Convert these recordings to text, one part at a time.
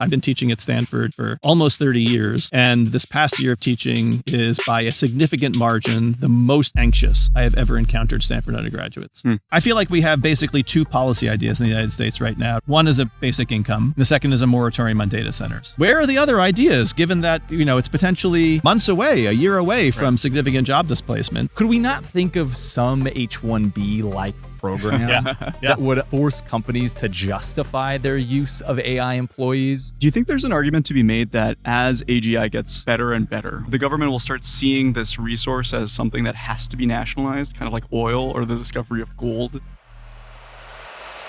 I've been teaching at Stanford for almost 30 years. And this past year of teaching is by a significant margin the most anxious I have ever encountered Stanford undergraduates. I feel like we have basically two policy ideas in the United States right now. One is a basic income. The second is a moratorium on data centers. Where are the other ideas, given that, it's potentially months away, a year away from significant job displacement? Could we not think of some H-1B-like program that would force companies to justify their use of AI employees? Do you think there's an argument to be made that as AGI gets better and better, the government will start seeing this resource as something that has to be nationalized, kind of like oil or the discovery of gold?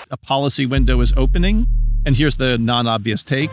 A policy window is opening, and here's the non-obvious take.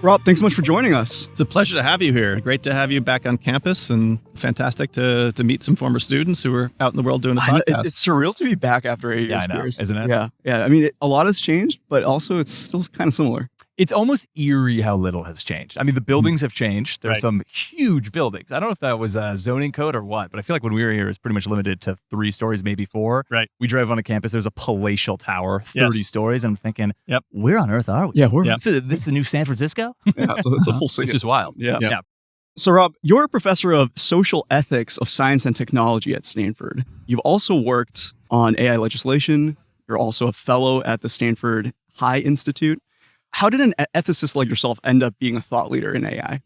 Rob, thanks so much for joining us. It's a pleasure to have you here. Great to have you back on campus, and fantastic to meet some former students who are out in the world doing a podcast. It's surreal to be back after 8 years. I know, isn't it? Yeah. I mean, a lot has changed, but also it's still kind of similar. It's almost eerie how little has changed. I mean, the buildings have changed. There's some huge buildings. I don't know if that was a zoning code or what, but I feel like when we were here, it was pretty much limited to 3 stories, maybe 4. Right. We drove on a campus. There's a palatial tower, 30 stories. And I'm thinking, where on earth are we? Yeah, this is the new San Francisco? It's a full city. It's just wild. Yeah. So, Rob, you're a professor of social ethics of science and technology at Stanford. You've also worked on AI legislation. You're also a fellow at the Stanford Institute. How did an ethicist like yourself end up being a thought leader in AI?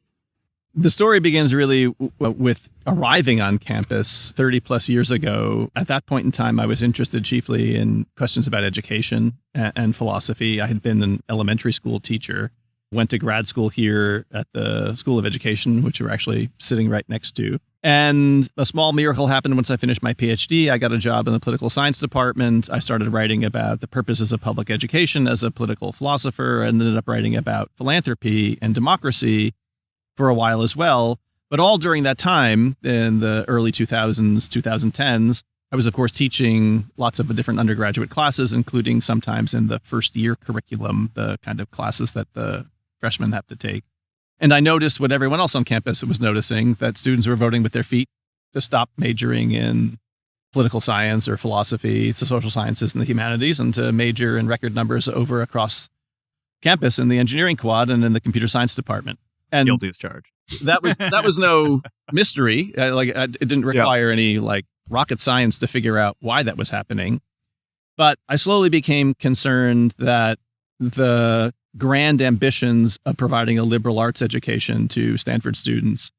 The story begins really with arriving on campus 30 plus years ago. At that point in time, I was interested chiefly in questions about education and philosophy. I had been an elementary school teacher, went to grad school here at the School of Education, which we're actually sitting right next to. And a small miracle happened once I finished my PhD. I got a job in the political science department. I started writing about the purposes of public education as a political philosopher, and ended up writing about philanthropy and democracy for a while as well. But all during that time, in the early 2000s, 2010s, I was, of course, teaching lots of different undergraduate classes, including sometimes in the first year curriculum, the kind of classes that the freshmen have to take. And I noticed what everyone else on campus was noticing, that students were voting with their feet to stop majoring in political science or philosophy, the social sciences and the humanities, and to major in record numbers over across campus in the engineering quad and in the computer science department. And guilty as charged. That was no mystery. It didn't require any rocket science to figure out why that was happening. But I slowly became concerned that the grand ambitions of providing a liberal arts education to Stanford students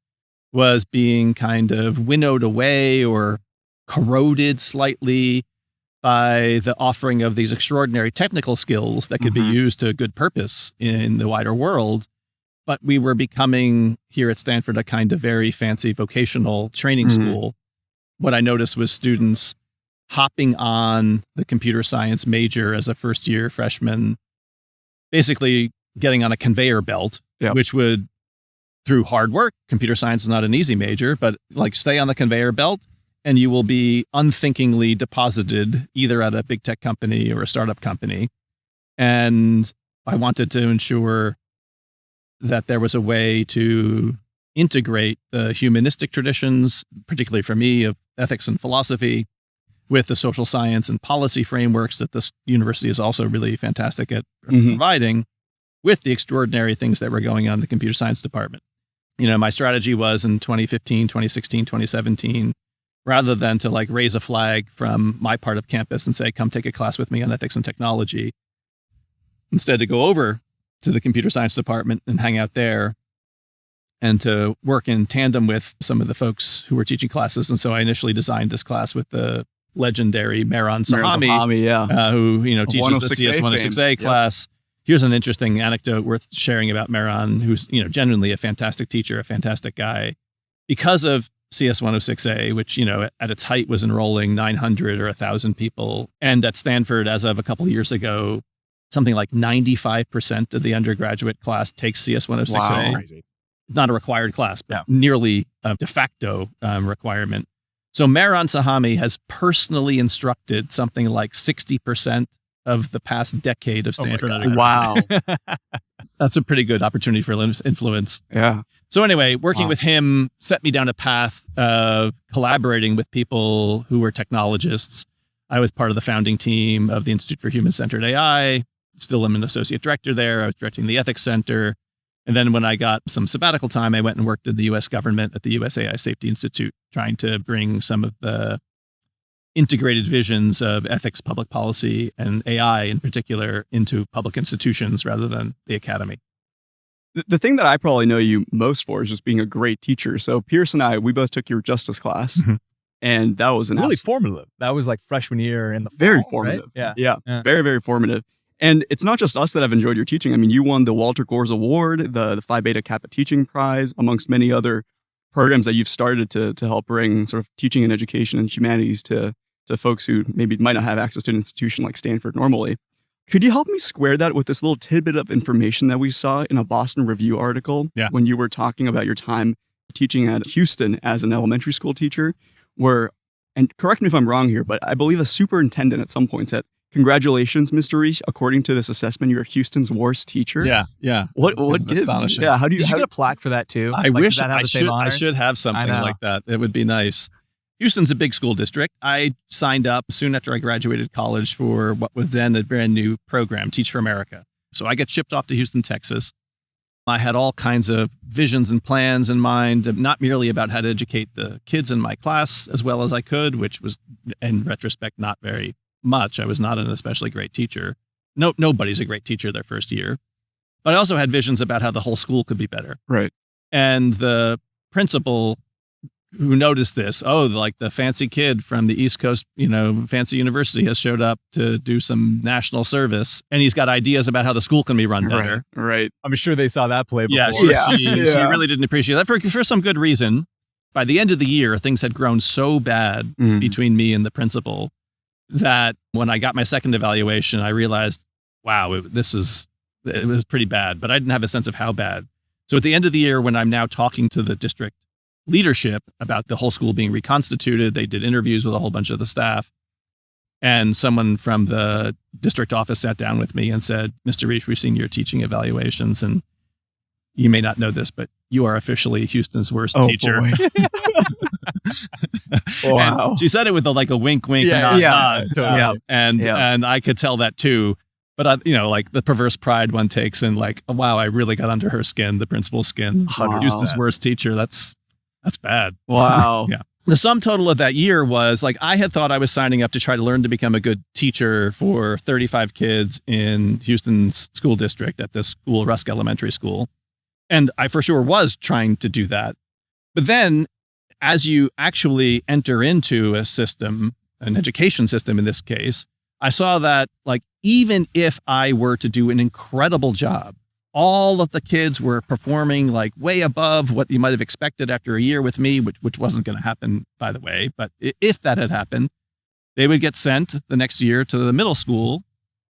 was being kind of winnowed away or corroded slightly by the offering of these extraordinary technical skills that could be used to good purpose in the wider world. But we were becoming here at Stanford a kind of very fancy vocational training school. What I noticed was students hopping on the computer science major as a first year freshman, basically getting on a conveyor belt, which would, through hard work, computer science is not an easy major, but stay on the conveyor belt and you will be unthinkingly deposited either at a big tech company or a startup company. And I wanted to ensure that there was a way to integrate the humanistic traditions, particularly for me, of ethics and philosophy, with the social science and policy frameworks that this university is also really fantastic at providing, with the extraordinary things that were going on in the computer science department. My strategy was in 2015, 2016, 2017, rather than to raise a flag from my part of campus and say, come take a class with me on ethics and technology, instead to go over to the computer science department and hang out there and to work in tandem with some of the folks who were teaching classes. And so I initially designed this class with the legendary Mehran Sahami, who teaches the CS106A class. Here's an interesting anecdote worth sharing about Mehran, who's genuinely a fantastic teacher, a fantastic guy. Because of CS106A, which at its height was enrolling 900 or 1,000 people, and at Stanford, as of a couple of years ago, something like 95% of the undergraduate class takes CS106A. Wow. Not a required class, but nearly a de facto requirement. So Mehran Sahami has personally instructed something like 60% of the past decade of Stanford undergraduates. Wow. That's a pretty good opportunity for influence. Yeah. So anyway, working Wow. with him set me down a path of collaborating with people who were technologists. I was part of the founding team of the Institute for Human-Centered AI. Still am an associate director there. I was directing the Ethics Center. And then when I got some sabbatical time, I went and worked in the U.S. government at the U.S. AI Safety Institute, trying to bring some of the integrated visions of ethics, public policy, and AI in particular into public institutions rather than the academy. The thing that I probably know you most for is just being a great teacher. So Pierce and I, we both took your justice class, and that was an Really absolute- formative. That was like freshman year in the fall, very right? formative. Yeah. Yeah, very, very formative. And it's not just us that have enjoyed your teaching. I mean, you won the Walter Gores Award, the Phi Beta Kappa Teaching Prize, amongst many other programs that you've started to help bring sort of teaching and education and humanities to folks who maybe might not have access to an institution like Stanford normally. Could you help me square that with this little tidbit of information that we saw in a Boston Review article when you were talking about your time teaching at Houston as an elementary school teacher, where, and correct me if I'm wrong here, but I believe a superintendent at some point said, "Congratulations, Mr. Reich. According to this assessment, you're Houston's worst teacher." Yeah. What gives? Astonishing. Yeah. How do you? Did you how- get a plaque for that too? I Like, wish does that have I the same should. I honors? should have something know. like that. It would be nice. Houston's a big school district. I signed up soon after I graduated college for what was then a brand new program, Teach for America. So I get shipped off to Houston, Texas. I had all kinds of visions and plans in mind, not merely about how to educate the kids in my class as well as I could, which was, in retrospect, not very much. I was not an especially great teacher. Nobody's a great teacher their first year. But I also had visions about how the whole school could be better. Right. And the principal who noticed this, like the fancy kid from the East Coast, fancy university has showed up to do some national service, and he's got ideas about how the school can be run better. Right. I'm sure they saw that play before. Yeah, she really didn't appreciate that for some good reason. By the end of the year, things had grown so bad between me and the principal that when I got my second evaluation, I realized, wow, it was pretty bad, but I didn't have a sense of how bad. So at the end of the year, when I'm now talking to the district leadership about the whole school being reconstituted, they did interviews with a whole bunch of the staff. And someone from the district office sat down with me and said, "Mr. Reich, we've seen your teaching evaluations, and you may not know this, but you are officially Houston's worst teacher." Boy. Wow. And she said it with a wink, nod, nod. Totally. And I could tell that too. But like the perverse pride one takes in, like, oh, wow, I really got under her skin, the principal's skin. Wow. Houston's worst teacher. That's bad. Wow. Yeah. The sum total of that year was, like, I had thought I was signing up to try to learn to become a good teacher for 35 kids in Houston's school district at this school, Rusk Elementary School. And I for sure was trying to do that. But then as you actually enter into a system, an education system in this case, I saw that, like, even if I were to do an incredible job, all of the kids were performing like way above what you might have expected after a year with me, which wasn't going to happen, by the way. But if that had happened, they would get sent the next year to the middle school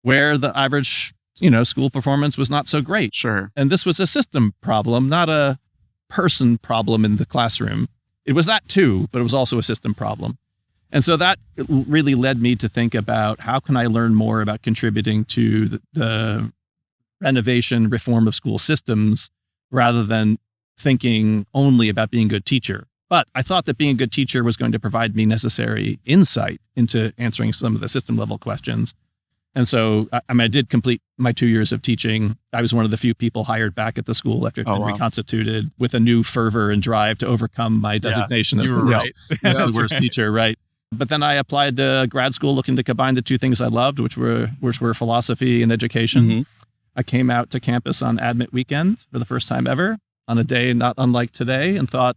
where the average, school performance was not so great. Sure. And this was a system problem, not a person problem in the classroom. It was that too, but it was also a system problem. And so that really led me to think about how can I learn more about contributing to the renovation, reform of school systems, rather than thinking only about being a good teacher. But I thought that being a good teacher was going to provide me necessary insight into answering some of the system level questions. And so I did complete my 2 years of teaching. I was one of the few people hired back at the school after it had been reconstituted, with a new fervor and drive to overcome my designation as the worst teacher, right? But then I applied to grad school looking to combine the two things I loved, which were philosophy and education. Mm-hmm. I came out to campus on admit weekend for the first time ever, on a day not unlike today, and thought,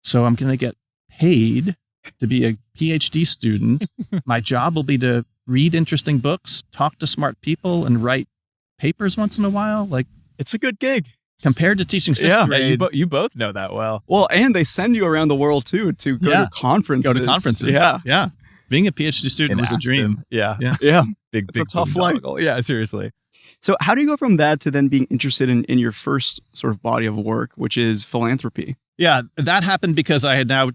so I'm going to get paid to be a PhD student. My job will be to read interesting books, talk to smart people, and write papers once in a while. Like, It's a good gig. compared to teaching sixth grade. You both know that well. Well, and they send you around the world too to go to conferences. Yeah. Being a PhD student was a dream. Yeah. Yeah. Big, It's a tough life. Yeah, seriously. So how do you go from that to then being interested in your first sort of body of work, which is philanthropy? Yeah, that happened because I had now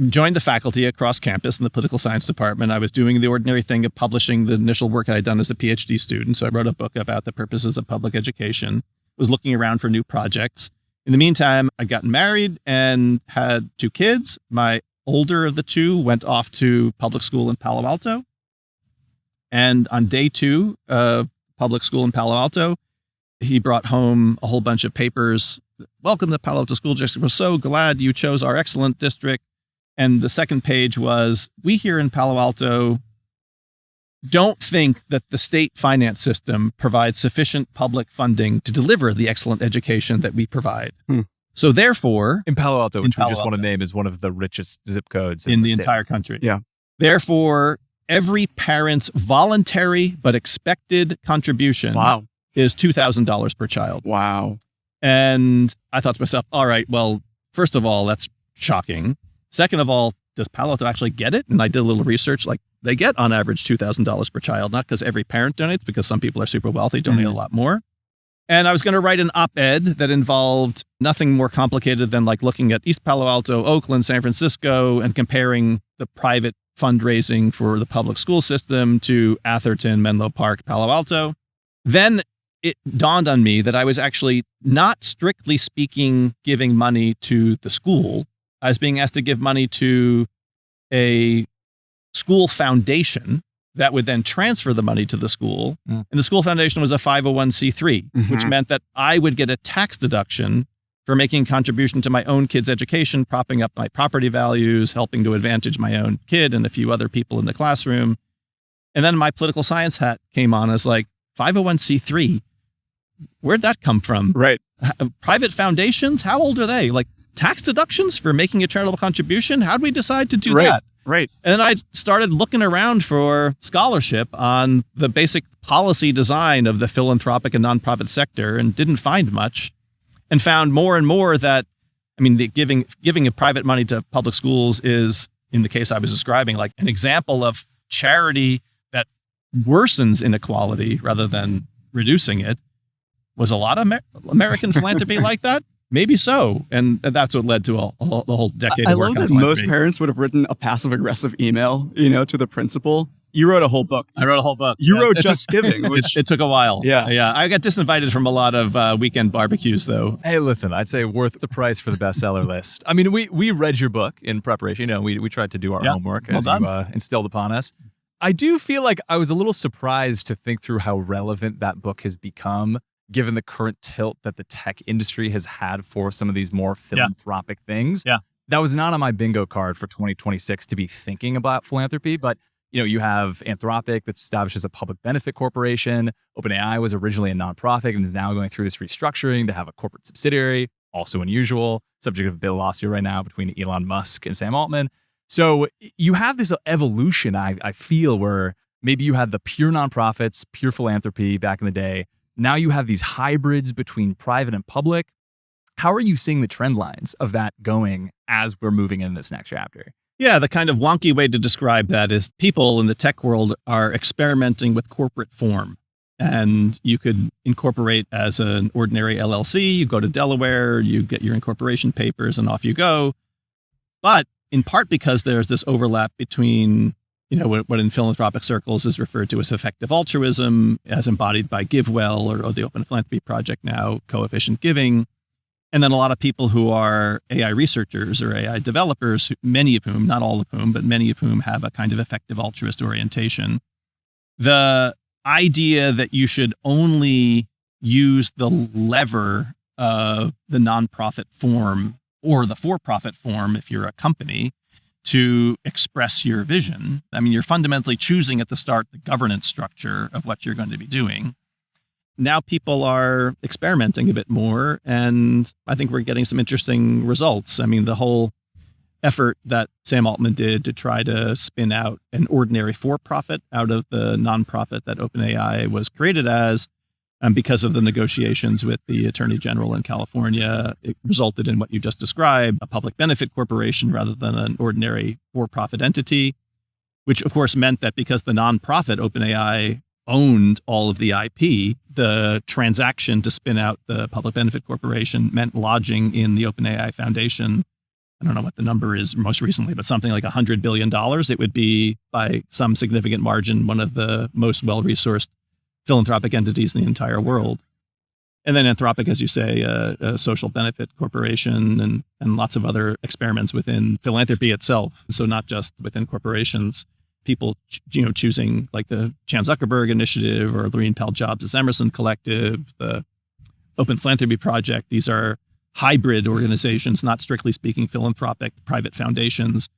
joined the faculty across campus in the political science department. I was doing the ordinary thing of publishing the initial work I had done as a PhD student. So I wrote a book about the purposes of public education, was looking around for new projects. In the meantime, I'd gotten married and had 2 kids. My older of the 2 went off to public school in Palo Alto. And on day 2 of public school in Palo Alto, he brought home a whole bunch of papers. Welcome to Palo Alto School District. We're so glad you chose our excellent district. And the second page was, we here in Palo Alto don't think that the state finance system provides sufficient public funding to deliver the excellent education that we provide. So therefore, in Palo Alto, which we just want to name is one of the richest zip codes in the state. entire country. Yeah. Therefore, every parent's voluntary but expected contribution is $2,000 per child. Wow. And I thought to myself, all right, well, first of all, that's shocking. Second of all, does Palo Alto actually get it? And I did a little research. Like, they get on average $2,000 per child, not because every parent donates, because some people are super wealthy, donate a lot more. And I was going to write an op-ed that involved nothing more complicated than like looking at East Palo Alto, Oakland, San Francisco, and comparing the private fundraising for the public school system to Atherton, Menlo Park, Palo Alto. Then it dawned on me that I was actually not strictly speaking giving money to the school. I was being asked to give money to a school foundation that would then transfer the money to the school. And the school foundation was a 501c3, which meant that I would get a tax deduction for making contribution to my own kid's education, propping up my property values, helping to advantage my own kid and a few other people in the classroom. And then my political science hat came on as like, 501c3, where'd that come from? Right. Private foundations, how old are they? Like, tax deductions for making a charitable contribution? How'd we decide to do that? Right. And then I started looking around for scholarship on the basic policy design of the philanthropic and nonprofit sector and didn't find much, and found more and more that, I mean, the giving of private money to public schools is, in the case I was describing, like an example of charity that worsens inequality rather than reducing it. Was a lot of American philanthropy like that? Maybe so. And that's what led to the whole decade of work on I love that philanthropy. most parents would have written a passive-aggressive email, to the principal. You wrote a whole book. I wrote a whole book. You wrote Just Giving, which... It took a while. Yeah. I got disinvited from a lot of weekend barbecues, though. Hey, listen, I'd say worth the price for the bestseller list. I mean, we read your book in preparation. We tried to do our homework as you instilled upon us. I do feel like I was a little surprised to think through how relevant that book has become, given the current tilt that the tech industry has had for some of these more philanthropic things. Yeah. That was not on my bingo card for 2026 to be thinking about philanthropy, but you have Anthropic that's established as a public benefit corporation. OpenAI was originally a nonprofit and is now going through this restructuring to have a corporate subsidiary, also unusual, subject of a bit of lawsuit right now between Elon Musk and Sam Altman. So you have this evolution, I feel, where maybe you had the pure nonprofits, pure philanthropy back in the day. Now you have these hybrids between private and public. How are you seeing the trend lines of that going as we're moving into this next chapter? Yeah, the kind of wonky way to describe that is people in the tech world are experimenting with corporate form. And you could incorporate as an ordinary LLC, you go to Delaware, you get your incorporation papers, and off you go. But in part because there's this overlap between what in philanthropic circles is referred to as effective altruism, as embodied by GiveWell or the Open Philanthropy Project now, coefficient giving. And then a lot of people who are AI researchers or AI developers, many of whom, not all of whom, but many of whom have a kind of effective altruist orientation. The idea that you should only use the lever of the nonprofit form or the for-profit form if you're a company to express your vision. I mean, you're fundamentally choosing at the start the governance structure of what you're going to be doing. Now people are experimenting a bit more, and I think we're getting some interesting results. I mean, the whole effort that Sam Altman did to try to spin out an ordinary for-profit out of the nonprofit that OpenAI was created as, because of the negotiations with the Attorney General in California, it resulted in what you just described, a public benefit corporation rather than an ordinary for-profit entity, which of course meant that because the nonprofit OpenAI owned all of the IP, the transaction to spin out the public benefit corporation meant lodging in the OpenAI Foundation. I don't know what the number is most recently, but something like $100 billion. It would be, by some significant margin, one of the most well-resourced philanthropic entities in the entire world. And then Anthropic, as you say, a social benefit corporation, and lots of other experiments within philanthropy itself. So not just within corporations, people choosing like the Chan Zuckerberg Initiative or Laurene Pell Jobs' Emerson Collective, the Open Philanthropy Project. These are hybrid organizations, not strictly speaking philanthropic private foundations,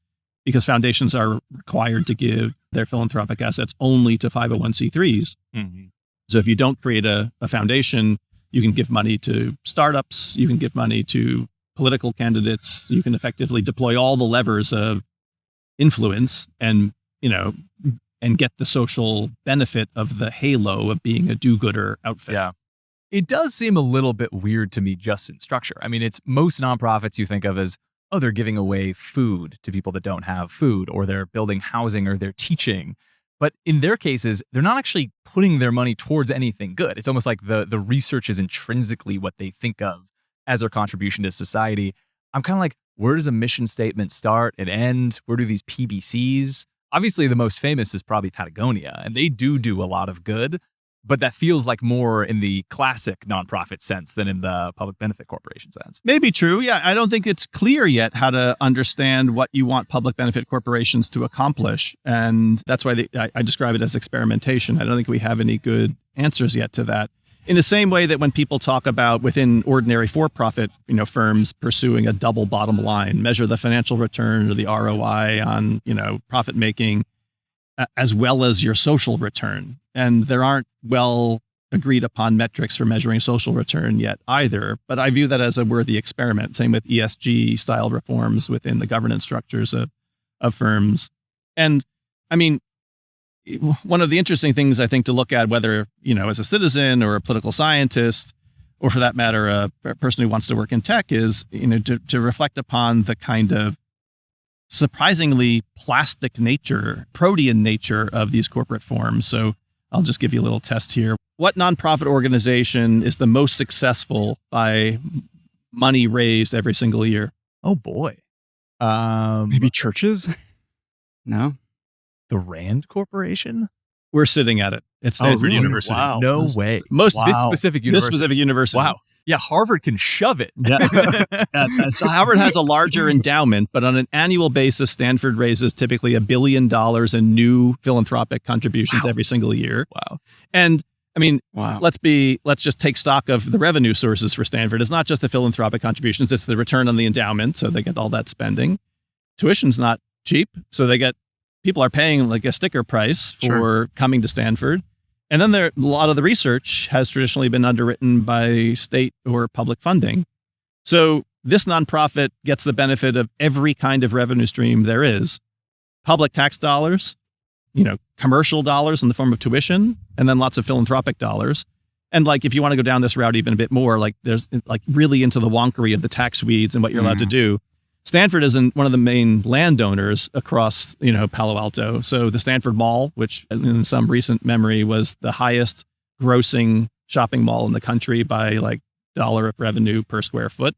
because foundations are required to give their philanthropic assets only to 501c3s. Mm-hmm. So if you don't create a foundation, you can give money to startups, you can give money to political candidates, you can effectively deploy all the levers of influence and get the social benefit of the halo of being a do-gooder outfit. Yeah. It does seem a little bit weird to me just in structure. I mean, it's most nonprofits you think of as, oh, they're giving away food to people that don't have food, or they're building housing, or they're teaching. But in their cases, they're not actually putting their money towards anything good. It's almost like the research is intrinsically what they think of as their contribution to society. I'm kind of like, where does a mission statement start and end? Where do these PBCs? Obviously, the most famous is probably Patagonia, and they do a lot of good, but that feels like more in the classic nonprofit sense than in the public benefit corporation sense. Maybe true. Yeah, I don't think it's clear yet how to understand what you want public benefit corporations to accomplish. And that's why I describe it as experimentation. I don't think we have any good answers yet to that. In the same way that when people talk about within ordinary for-profit firms pursuing a double bottom line, measure the financial return or the ROI on profit making, as well as your social return. And there aren't well agreed upon metrics for measuring social return yet either. But I view that as a worthy experiment. Same with ESG style reforms within the governance structures of firms. And I mean, one of the interesting things I think to look at, whether, as a citizen or a political scientist, or for that matter, a person who wants to work in tech, is, to reflect upon the kind of surprisingly plastic nature, protean nature of these corporate forms. So I'll just give you a little test here. What nonprofit organization is the most successful by money raised every single year? Oh boy. Maybe churches? No. The Rand Corporation? We're sitting at it. It's Stanford University. Wow. No way. This specific university. Wow. Yeah, Harvard can shove it. Yeah. So Harvard has a larger endowment, but on an annual basis, Stanford raises typically $1 billion in new philanthropic contributions every single year. Wow. And I mean, let's just take stock of the revenue sources for Stanford. It's not just the philanthropic contributions, it's the return on the endowment. So they get all that spending. Tuition's not cheap. So people are paying like a sticker price for coming to Stanford. And then a lot of the research has traditionally been underwritten by state or public funding. So this nonprofit gets the benefit of every kind of revenue stream there is. Public tax dollars, commercial dollars in the form of tuition, and then lots of philanthropic dollars. And like, if you want to go down this route even a bit more, like there's like really into the wonkery of the tax weeds and what you're allowed to do. Stanford is one of the main landowners across, Palo Alto. So the Stanford Mall, which in some recent memory was the highest grossing shopping mall in the country by like dollar of revenue per square foot.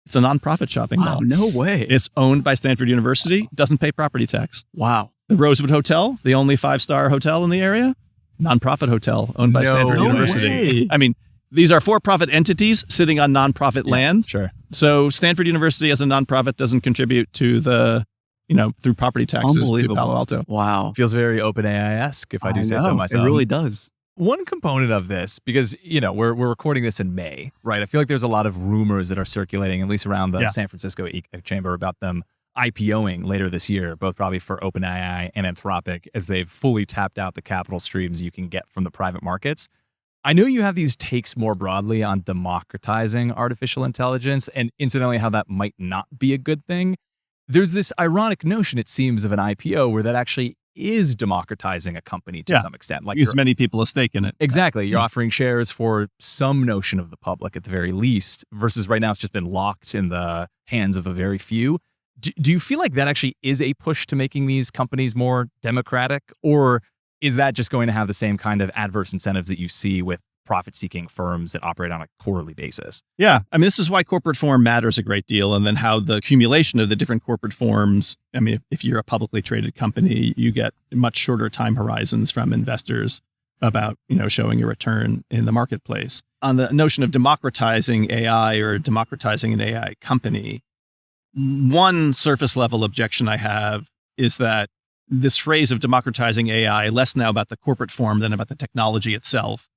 It's a nonprofit shopping mall. No way. It's owned by Stanford University, doesn't pay property tax. Wow. The Rosewood Hotel, the only 5-star hotel in the area, nonprofit hotel owned by Stanford University. Way. I mean, these are for-profit entities sitting on nonprofit land. Sure. So Stanford University as a nonprofit doesn't contribute to the, through property taxes to Palo Alto. Wow. Feels very OpenAI-esque, if I do say so myself. It really does. One component of this, because, we're recording this in May, right? I feel like there's a lot of rumors that are circulating, at least around the San Francisco Chamber, about them IPOing later this year, both probably for OpenAI and Anthropic, as they've fully tapped out the capital streams you can get from the private markets. I know you have these takes more broadly on democratizing artificial intelligence, and incidentally, how that might not be a good thing. There's this ironic notion, it seems, of an IPO where that actually is democratizing a company to some extent. Like, gives many people a stake in it. Exactly. You're offering shares for some notion of the public at the very least, versus right now it's just been locked in the hands of a very few. Do you feel like that actually is a push to making these companies more democratic, or is that just going to have the same kind of adverse incentives that you see with profit-seeking firms that operate on a quarterly basis? Yeah. I mean, this is why corporate form matters a great deal. And then how the accumulation of the different corporate forms, I mean, if you're a publicly traded company, you get much shorter time horizons from investors about, showing a return in the marketplace. on the notion of democratizing AI or democratizing an AI company, one surface level objection I have is that this phrase of democratizing AI, less now about the corporate form than about the technology itself,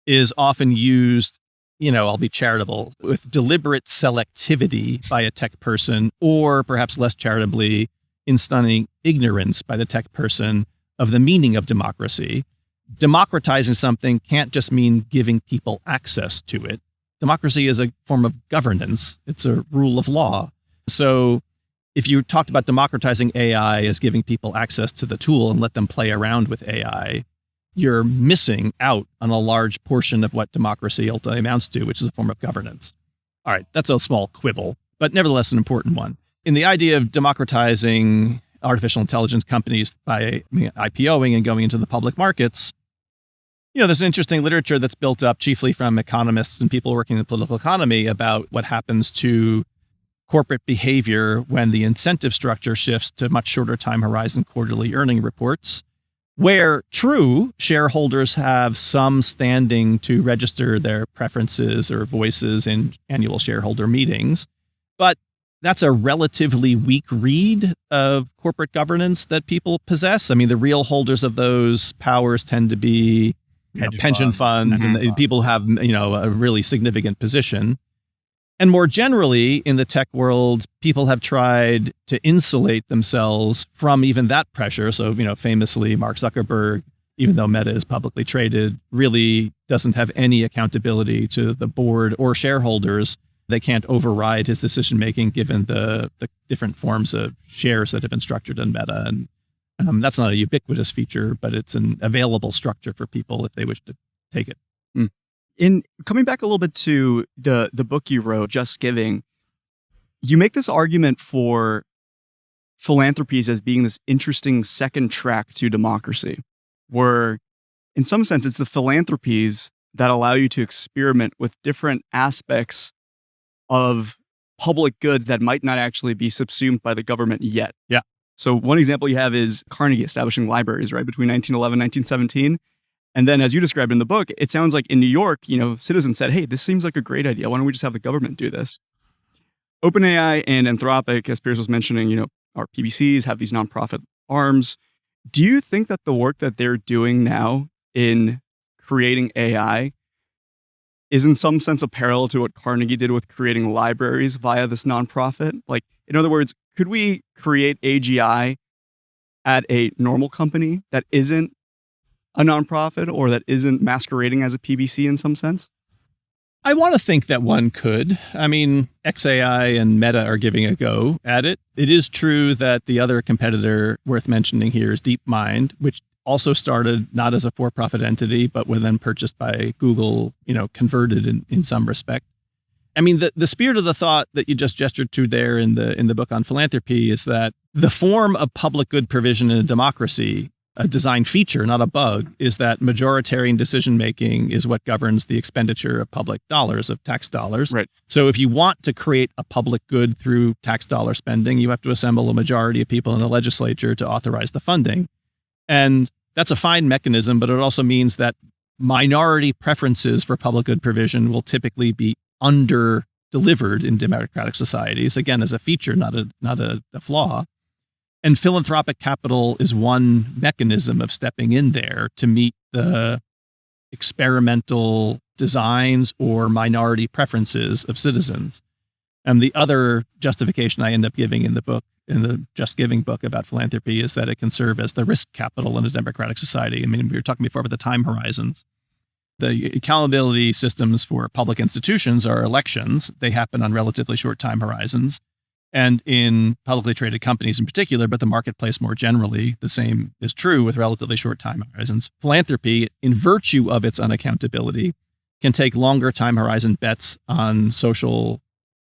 is often used, I'll be charitable, with deliberate selectivity by a tech person, or perhaps less charitably, in stunning ignorance by the tech person of the meaning of democracy. Democratizing something can't just mean giving people access to it. Democracy is a form of governance. It's a rule of law. So if you talked about democratizing AI as giving people access to the tool and let them play around with AI, you're missing out on a large portion of what democracy ultimately amounts to, which is a form of governance. All right, that's a small quibble, but nevertheless an important one. In the idea of democratizing artificial intelligence companies by IPOing and going into the public markets, there's an interesting literature that's built up chiefly from economists and people working in the political economy about what happens to corporate behavior when the incentive structure shifts to much shorter time horizon quarterly earning reports, where true shareholders have some standing to register their preferences or voices in annual shareholder meetings. But that's a relatively weak read of corporate governance that people possess. I mean, the real holders of those powers tend to be pension funds and people have, a really significant position. And more generally, in the tech world, people have tried to insulate themselves from even that pressure. So, famously, Mark Zuckerberg, even though Meta is publicly traded, really doesn't have any accountability to the board or shareholders. They can't override his decision-making given the different forms of shares that have been structured in Meta. And that's not a ubiquitous feature, but it's an available structure for people if they wish to take it. In coming back a little bit to the book you wrote, Just Giving, you make this argument for philanthropies as being this interesting second track to democracy, where in some sense it's the philanthropies that allow you to experiment with different aspects of public goods that might not actually be subsumed by the government yet. Yeah. So one example you have is Carnegie establishing libraries, right, between 1911 and 1917. And then, as you described in the book, it sounds like in New York, citizens said, hey, this seems like a great idea. Why don't we just have the government do this? OpenAI and Anthropic, as Piers was mentioning, our PBCs have these nonprofit arms. Do you think that the work that they're doing now in creating AI is in some sense a parallel to what Carnegie did with creating libraries via this nonprofit? Like, in other words, could we create AGI at a normal company that isn't a nonprofit or that isn't masquerading as a PBC in some sense? I want to think that one could. I mean, XAI and Meta are giving a go at it. It is true that the other competitor worth mentioning here is DeepMind, which also started not as a for-profit entity, but was then purchased by Google, converted in some respect. I mean, the spirit of the thought that you just gestured to there in the book on philanthropy is that the form of public good provision in a democracy, a design feature, not a bug, is that majoritarian decision-making is what governs the expenditure of public dollars, of tax dollars. Right. So if you want to create a public good through tax dollar spending, you have to assemble a majority of people in the legislature to authorize the funding. And that's a fine mechanism, but it also means that minority preferences for public good provision will typically be under-delivered in democratic societies, again, as a feature, not a flaw. And philanthropic capital is one mechanism of stepping in there to meet the experimental designs or minority preferences of citizens. And the other justification I end up giving in the book, in the Just Giving book about philanthropy, is that it can serve as the risk capital in a democratic society. I mean, we were talking before about the time horizons. The accountability systems for public institutions are elections. They happen on relatively short time horizons. And in publicly traded companies in particular, but the marketplace more generally, the same is true with relatively short time horizons. Philanthropy, in virtue of its unaccountability, can take longer time horizon bets on social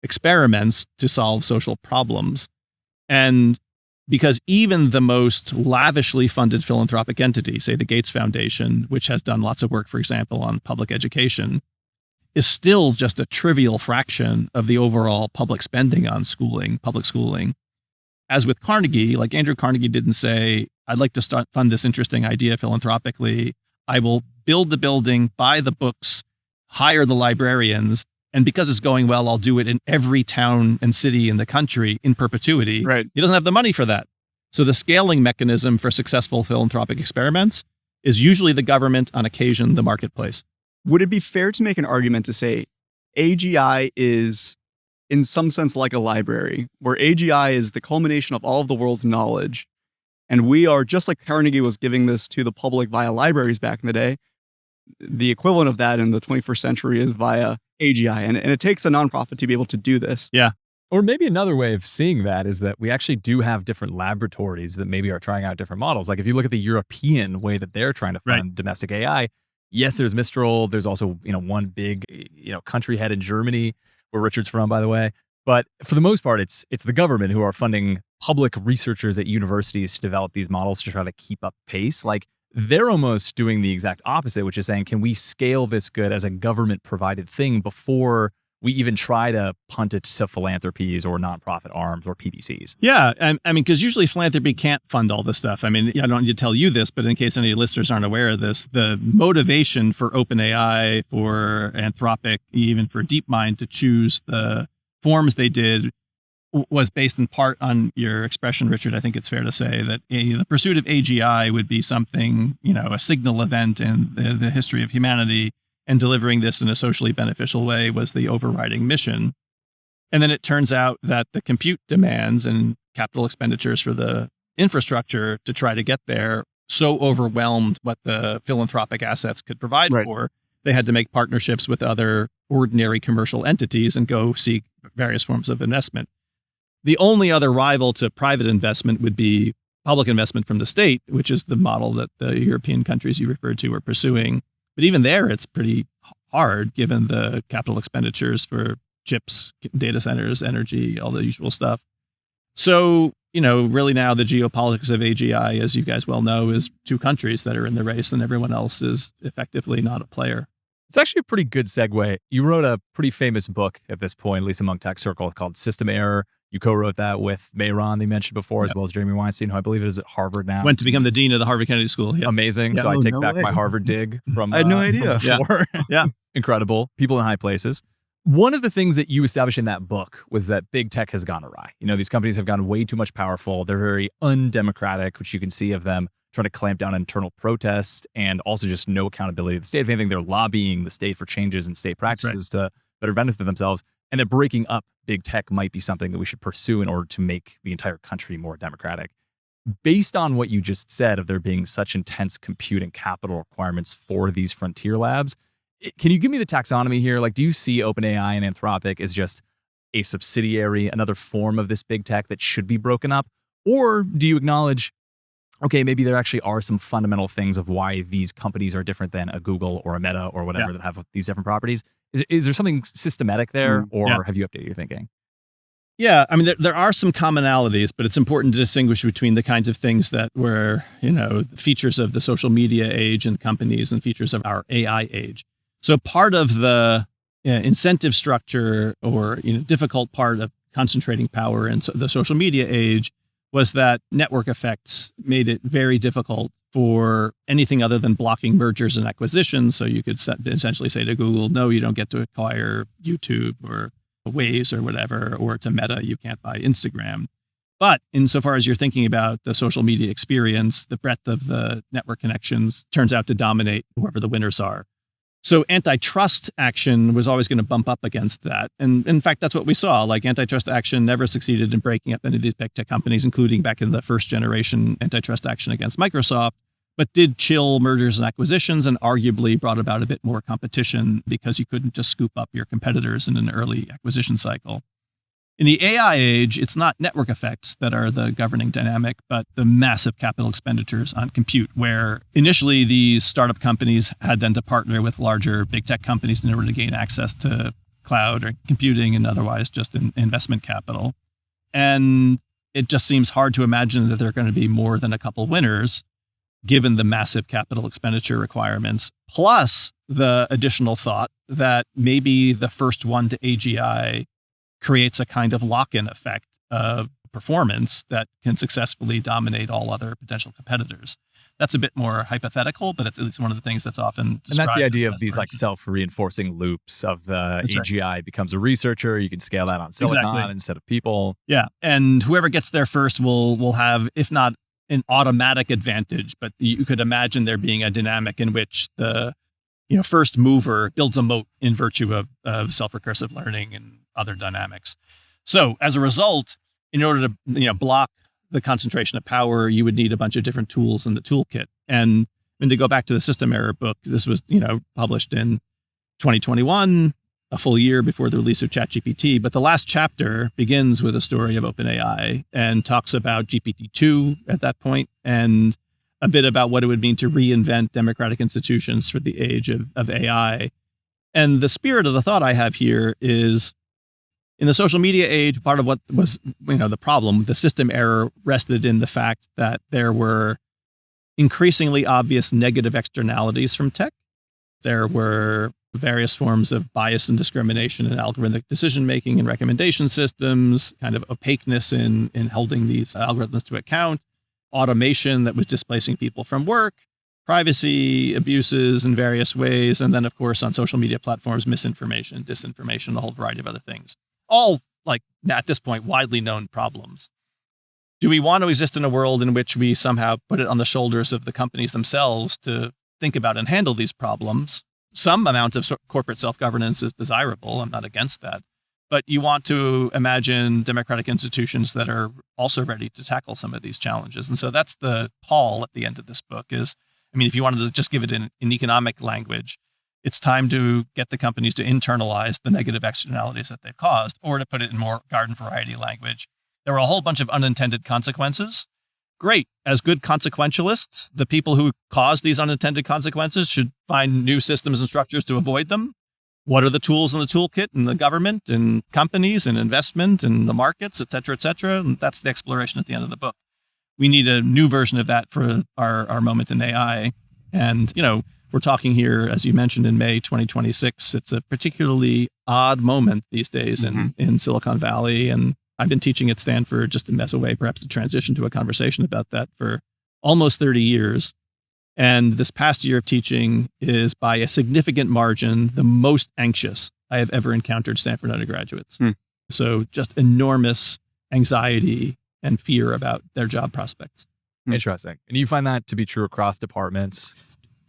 experiments to solve social problems. And because even the most lavishly funded philanthropic entity, say the Gates Foundation, which has done lots of work, for example, on public education, is still just a trivial fraction of the overall public spending on schooling, public schooling. As with Carnegie, like Andrew Carnegie didn't say, I'd like to fund this interesting idea philanthropically. I will build the building, buy the books, hire the librarians, and because it's going well, I'll do it in every town and city in the country in perpetuity. Right. He doesn't have the money for that. So the scaling mechanism for successful philanthropic experiments is usually the government, on occasion the marketplace. Would it be fair to make an argument to say AGI is, in some sense, like a library, where AGI is the culmination of all of the world's knowledge, and we are, just like Carnegie was giving this to the public via libraries back in the day, the equivalent of that in the 21st century is via AGI, and it takes a nonprofit to be able to do this. Yeah. Or maybe another way of seeing that is that we actually do have different laboratories that maybe are trying out different models. Like if you look at the European way that they're trying to fund domestic AI, yes, there's Mistral. There's also, one big, country head in Germany, where Richard's from, by the way. But for the most part, it's the government who are funding public researchers at universities to develop these models to try to keep up pace. Like they're almost doing the exact opposite, which is saying, can we scale this good as a government provided thing before we even try to punt it to philanthropies or nonprofit arms or PBCs? Yeah. I mean, because usually philanthropy can't fund all this stuff. I mean, I don't need to tell you this, but in case any listeners aren't aware of this, the motivation for OpenAI, for Anthropic, even for DeepMind to choose the forms they did was based in part on your expression, Richard. I think it's fair to say that the pursuit of AGI would be something, a signal event in the history of humanity, and delivering this in a socially beneficial way was the overriding mission. And then it turns out that the compute demands and capital expenditures for the infrastructure to try to get there so overwhelmed what the philanthropic assets could provide for, they had to make partnerships with other ordinary commercial entities and go seek various forms of investment. The only other rival to private investment would be public investment from the state, which is the model that the European countries you referred to are pursuing. But even there, it's pretty hard given the capital expenditures for chips, data centers, energy, all the usual stuff. So, really now the geopolitics of AGI, as you guys well know, is two countries that are in the race and everyone else is effectively not a player. It's actually a pretty good segue. You wrote a pretty famous book at this point, at least among tech circles, called System Error. You co-wrote that with Mayron, they mentioned before, as well as Jeremy Weinstein, who I believe is at Harvard now. Went to become the dean of the Harvard Kennedy School. Yep. Amazing. Yeah. So I take back my Harvard dig from I had no idea. Before. Yeah. Incredible. People in high places. One of the things that you established in that book was that big tech has gone awry. These companies have gotten way too much powerful. They're very undemocratic, which you can see of them trying to clamp down on internal protest and also just no accountability of the state. If anything, they're lobbying the state for changes in state practices to better benefit themselves. And that breaking up big tech might be something that we should pursue in order to make the entire country more democratic. Based on what you just said of there being such intense compute and capital requirements for these frontier labs, can you give me the taxonomy here? Like, do you see OpenAI and Anthropic as just a subsidiary, another form of this big tech that should be broken up? Or do you acknowledge, okay, maybe there actually are some fundamental things of why these companies are different than a Google or a Meta or whatever that have these different properties? Is there something systematic there, or have you updated your thinking? Yeah, I mean, there are some commonalities, but it's important to distinguish between the kinds of things that were, features of the social media age and companies and features of our AI age. So part of the incentive structure or difficult part of concentrating power in the social media age was that network effects made it very difficult for anything other than blocking mergers and acquisitions. So you could essentially say to Google, no, you don't get to acquire YouTube or Waze or whatever, or to Meta, you can't buy Instagram. But insofar as you're thinking about the social media experience, the breadth of the network connections turns out to dominate whoever the winners are. So antitrust action was always going to bump up against that. And in fact, that's what we saw. Like antitrust action never succeeded in breaking up any of these big tech companies, including back in the first generation antitrust action against Microsoft, but did chill mergers and acquisitions and arguably brought about a bit more competition because you couldn't just scoop up your competitors in an early acquisition cycle. In the AI age, it's not network effects that are the governing dynamic, but the massive capital expenditures on compute, where initially these startup companies had then to partner with larger big tech companies in order to gain access to cloud or computing and otherwise just investment capital. And it just seems hard to imagine that there are going to be more than a couple winners, given the massive capital expenditure requirements, plus the additional thought that maybe the first one to AGI creates a kind of lock-in effect of performance that can successfully dominate all other potential competitors. That's a bit more hypothetical, but it's at least one of the things that's often described. And that's the idea as of these like self-reinforcing loops of the That's AGI becomes a researcher. You can scale that on silicon instead of people. Yeah. And whoever gets there first will have, if not an automatic advantage, but you could imagine there being a dynamic in which the first mover builds a moat in virtue of self-recursive learning and other dynamics. So as a result, in order to block the concentration of power, you would need a bunch of different tools in the toolkit. And to go back to the system error book, this was published in 2021, a full year before the release of ChatGPT. But the last chapter begins with a story of OpenAI and talks about GPT-2 at that point, and a bit about what it would mean to reinvent democratic institutions for the age of AI. And the spirit of the thought I have here is, in the social media age, part of what was, the problem, the system error rested in the fact that there were increasingly obvious negative externalities from tech. There were various forms of bias and discrimination in algorithmic decision-making and recommendation systems, kind of opaqueness in holding these algorithms to account, automation that was displacing people from work, privacy abuses in various ways, and then, of course, on social media platforms, misinformation, disinformation, a whole variety of other things. All, like, at this point, widely known problems. Do we want to exist in a world in which we somehow put it on the shoulders of the companies themselves to think about and handle these problems? Some amount of corporate self-governance is desirable. I'm not against that. But you want to imagine democratic institutions that are also ready to tackle some of these challenges. And so that's the call at the end of this book is, if you wanted to just give it in economic language, it's time to get the companies to internalize the negative externalities that they've caused, or to put it in more garden variety language, there were a whole bunch of unintended consequences. Great. As good consequentialists, the people who caused these unintended consequences should find new systems and structures to avoid them. What are the tools in the toolkit in the government and companies and investment and the markets, et cetera, et cetera? And that's the exploration at the end of the book. We need a new version of that for our moment in AI. And, we're talking here, as you mentioned, in May 2026. It's a particularly odd moment these days in Silicon Valley. And I've been teaching at Stanford just as a way perhaps to transition to a conversation about that for almost 30 years. And this past year of teaching is by a significant margin the most anxious I have ever encountered Stanford undergraduates. So just enormous anxiety and fear about their job prospects. Interesting. And you find that to be true across departments?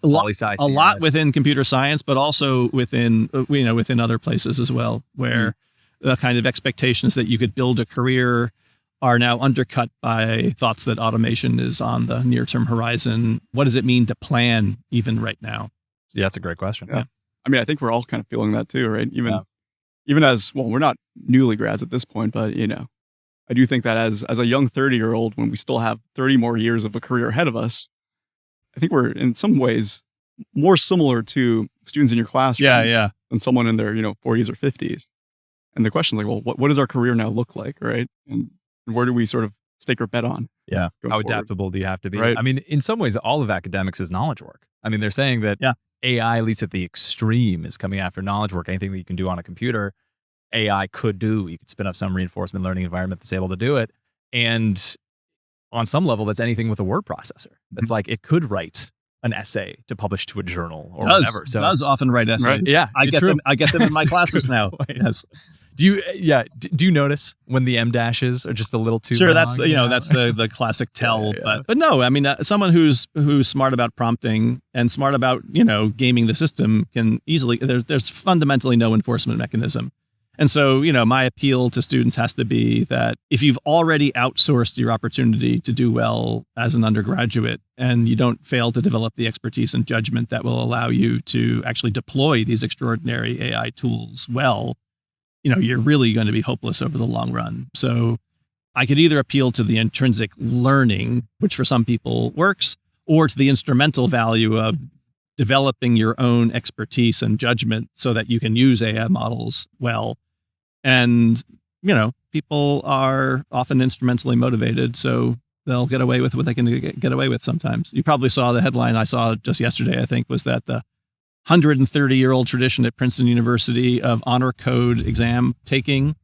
A lot within computer science, but also within other places as well, where the kind of expectations that you could build a career are now undercut by thoughts that automation is on the near-term horizon. What does it mean to plan even right now? Yeah, that's a great question. Yeah. I think we're all kind of feeling that too, right? Even as, well, we're not newly grads at this point, but, I do think that as a young 30-year-old, when we still have 30 more years of a career ahead of us, I think we're in some ways more similar to students in your classroom than someone in their, 40s or 50s. And the question is like, well, what does our career now look like, right? And where do we sort of stake our bet on? Yeah. How forward? Adaptable do you have to be? Right. In some ways, all of academics is knowledge work. They're saying that AI, at least at the extreme, is coming after knowledge work. Anything that you can do on a computer, AI could do. You could spin up some reinforcement learning environment that's able to do it. And on some level, that's anything with a word processor. That's like it could write an essay to publish to a journal or whatever. So it does often write essays. Right? Yeah, I get them in my classes now. Yes. Do you notice when the M dashes are just a little too sure long? That's the classic tell. But no, someone who's smart about prompting and smart about gaming the system can easily, there's fundamentally no enforcement mechanism. And so, my appeal to students has to be that if you've already outsourced your opportunity to do well as an undergraduate, and you don't fail to develop the expertise and judgment that will allow you to actually deploy these extraordinary AI tools well, you're really going to be hopeless over the long run. So I could either appeal to the intrinsic learning, which for some people works, or to the instrumental value of developing your own expertise and judgment so that you can use AI models well. And, people are often instrumentally motivated, so they'll get away with what they can get away with sometimes. You probably saw the headline I saw just yesterday, I think, was that the 130-year-old tradition at Princeton University of honor code exam taking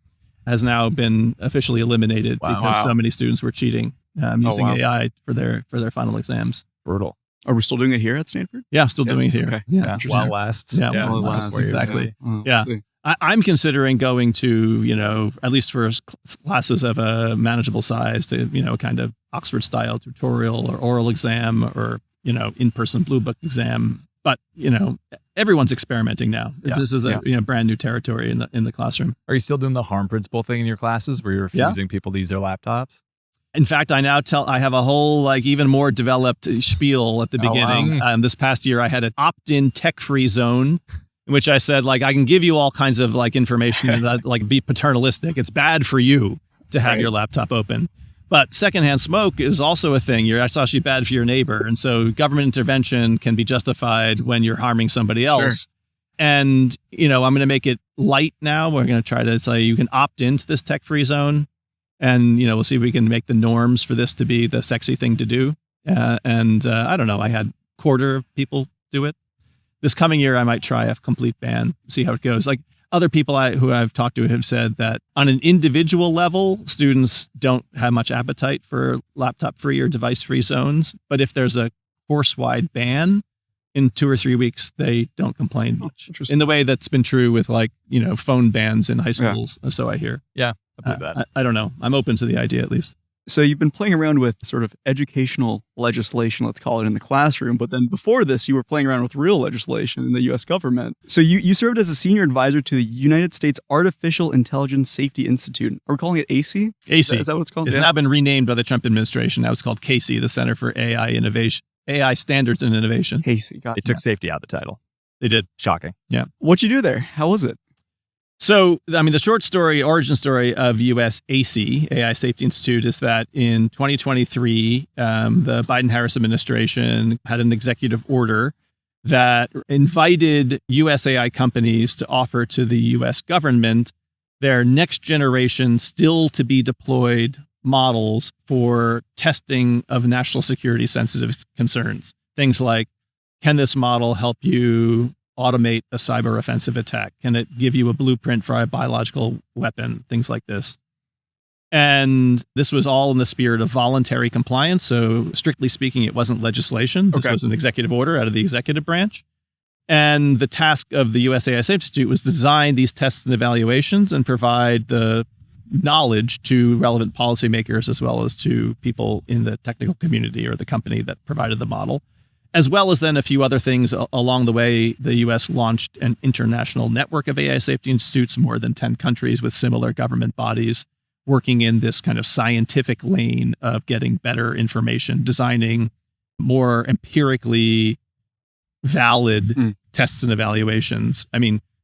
has now been officially eliminated because so many students were cheating using AI for their final exams. Brutal. Are we still doing it here at Stanford? Yeah, still doing it here. Okay. Yeah. Interesting. While lasts. Yeah, While it lasts. exactly. Yeah. Yeah. See. I'm considering going to, at least for classes of a manageable size to, kind of Oxford style tutorial or oral exam or, in-person blue book exam. But, everyone's experimenting now. Yeah. This is a brand new territory in the classroom. Are you still doing the harm principle thing in your classes where you're refusing people to use their laptops? In fact, I have a whole even more developed spiel at the beginning. wow. This past year, I had an opt-in tech-free zone in which I said, I can give you all kinds of information that be paternalistic. It's bad for you to have your laptop open. But secondhand smoke is also a thing. It's actually bad for your neighbor. And so government intervention can be justified when you're harming somebody else. Sure. And, I'm going to make it light now. We're going to try to say you can opt into this tech-free zone. And, we'll see if we can make the norms for this to be the sexy thing to do. I don't know. I had a quarter of people do it. This coming year, I might try a complete ban, see how it goes. Other people who I've talked to have said that on an individual level, students don't have much appetite for laptop-free or device-free zones. But if there's a course-wide ban, in 2 or 3 weeks, they don't complain much. In the way that's been true with phone bans in high schools, so I hear. Yeah, I believe that. I don't know. I'm open to the idea at least. So you've been playing around with sort of educational legislation, let's call it, in the classroom. But then before this, you were playing around with real legislation in the U.S. government. So you served as a senior advisor to the United States Artificial Intelligence Safety Institute. Are we calling it AC? AC. Is that what it's called? It's now been renamed by the Trump administration. Now it's called CASI, the Center for AI Innovation, AI Standards and Innovation. AC. Got They took safety out of the title. They did. Shocking. Yeah. What'd you do there? How was it? So, the short story, origin story of USAC, AI Safety Institute, is that in 2023, the Biden-Harris administration had an executive order that invited US AI companies to offer to the US government their next generation, still to be deployed models for testing of national security sensitive concerns. Things like, can this model help you automate a cyber offensive attack? Can it give you a blueprint for a biological weapon? Things like this. And this was all in the spirit of voluntary compliance. So strictly speaking, it wasn't legislation. This was an executive order out of the executive branch. And the task of the USAI Safety Institute was to design these tests and evaluations and provide the knowledge to relevant policymakers as well as to people in the technical community or the company that provided the model. As well as then a few other things along the way. The U.S. launched an international network of AI safety institutes, more than 10 countries with similar government bodies working in this kind of scientific lane of getting better information, designing more empirically valid tests and evaluations.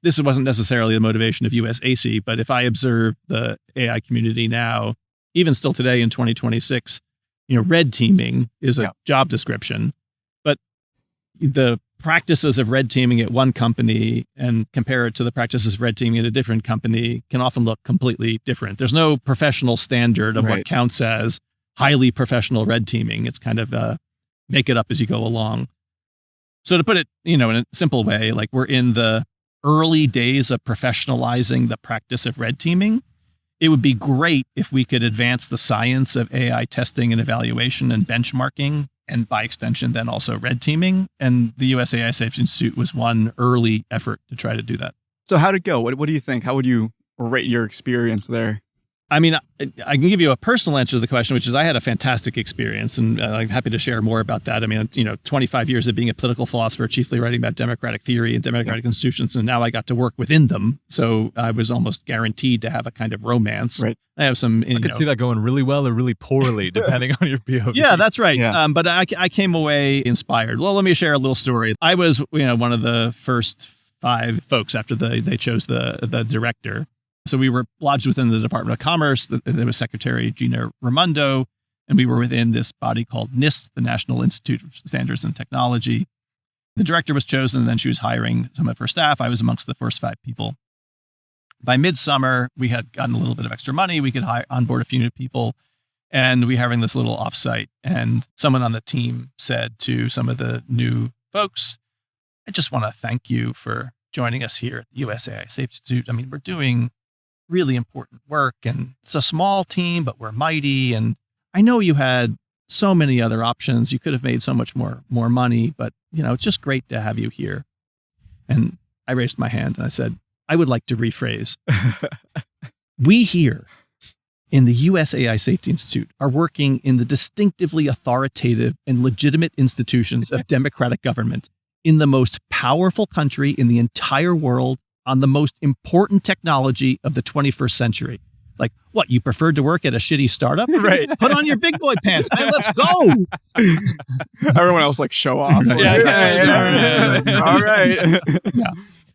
This wasn't necessarily the motivation of USAC, but if I observe the AI community now, even still today in 2026, red teaming is a job description. The practices of red teaming at one company and compare it to the practices of red teaming at a different company can often look completely different. There's no professional standard of what counts as highly professional red teaming. It's kind of make it up as you go along. So to put it, in a simple way, we're in the early days of professionalizing the practice of red teaming. It would be great if we could advance the science of AI testing and evaluation and benchmarking, and by extension, then also red teaming. And the USAI Safety Institute was one early effort to try to do that. So how'd it go? What do you think? How would you rate your experience there? I can give you a personal answer to the question, which is I had a fantastic experience, and I'm happy to share more about that. 25 years of being a political philosopher, chiefly writing about democratic theory and democratic institutions, and now I got to work within them. So I was almost guaranteed to have a kind of romance. Right. I have some. I could see that going really well or really poorly, depending on your POV. Yeah, that's right. Yeah. But I came away inspired. Well, let me share a little story. I was, one of the first 5 folks after they chose the director. So we were lodged within the Department of Commerce. There was Secretary Gina Raimondo, and we were within this body called NIST, the National Institute of Standards and Technology. The director was chosen, and then she was hiring some of her staff. I was amongst the first 5 people. By midsummer, we had gotten a little bit of extra money. We could onboard a few new people, and we were having this little offsite. And someone on the team said to some of the new folks, I just want to thank you for joining us here at the USAI Safety Institute. We're doing really important work, and it's a small team, but we're mighty. And I know you had so many other options. You could have made so much more money, but it's just great to have you here. And I raised my hand and I said, I would like to rephrase. We here in the US AI Safety Institute are working in the distinctively authoritative and legitimate institutions of democratic government in the most powerful country in the entire world on the most important technology of the 21st century. Like, what, you preferred to work at a shitty startup? Right. Put on your big boy pants, man. Let's go. Everyone else show off. Right. Yeah. All right. Yeah.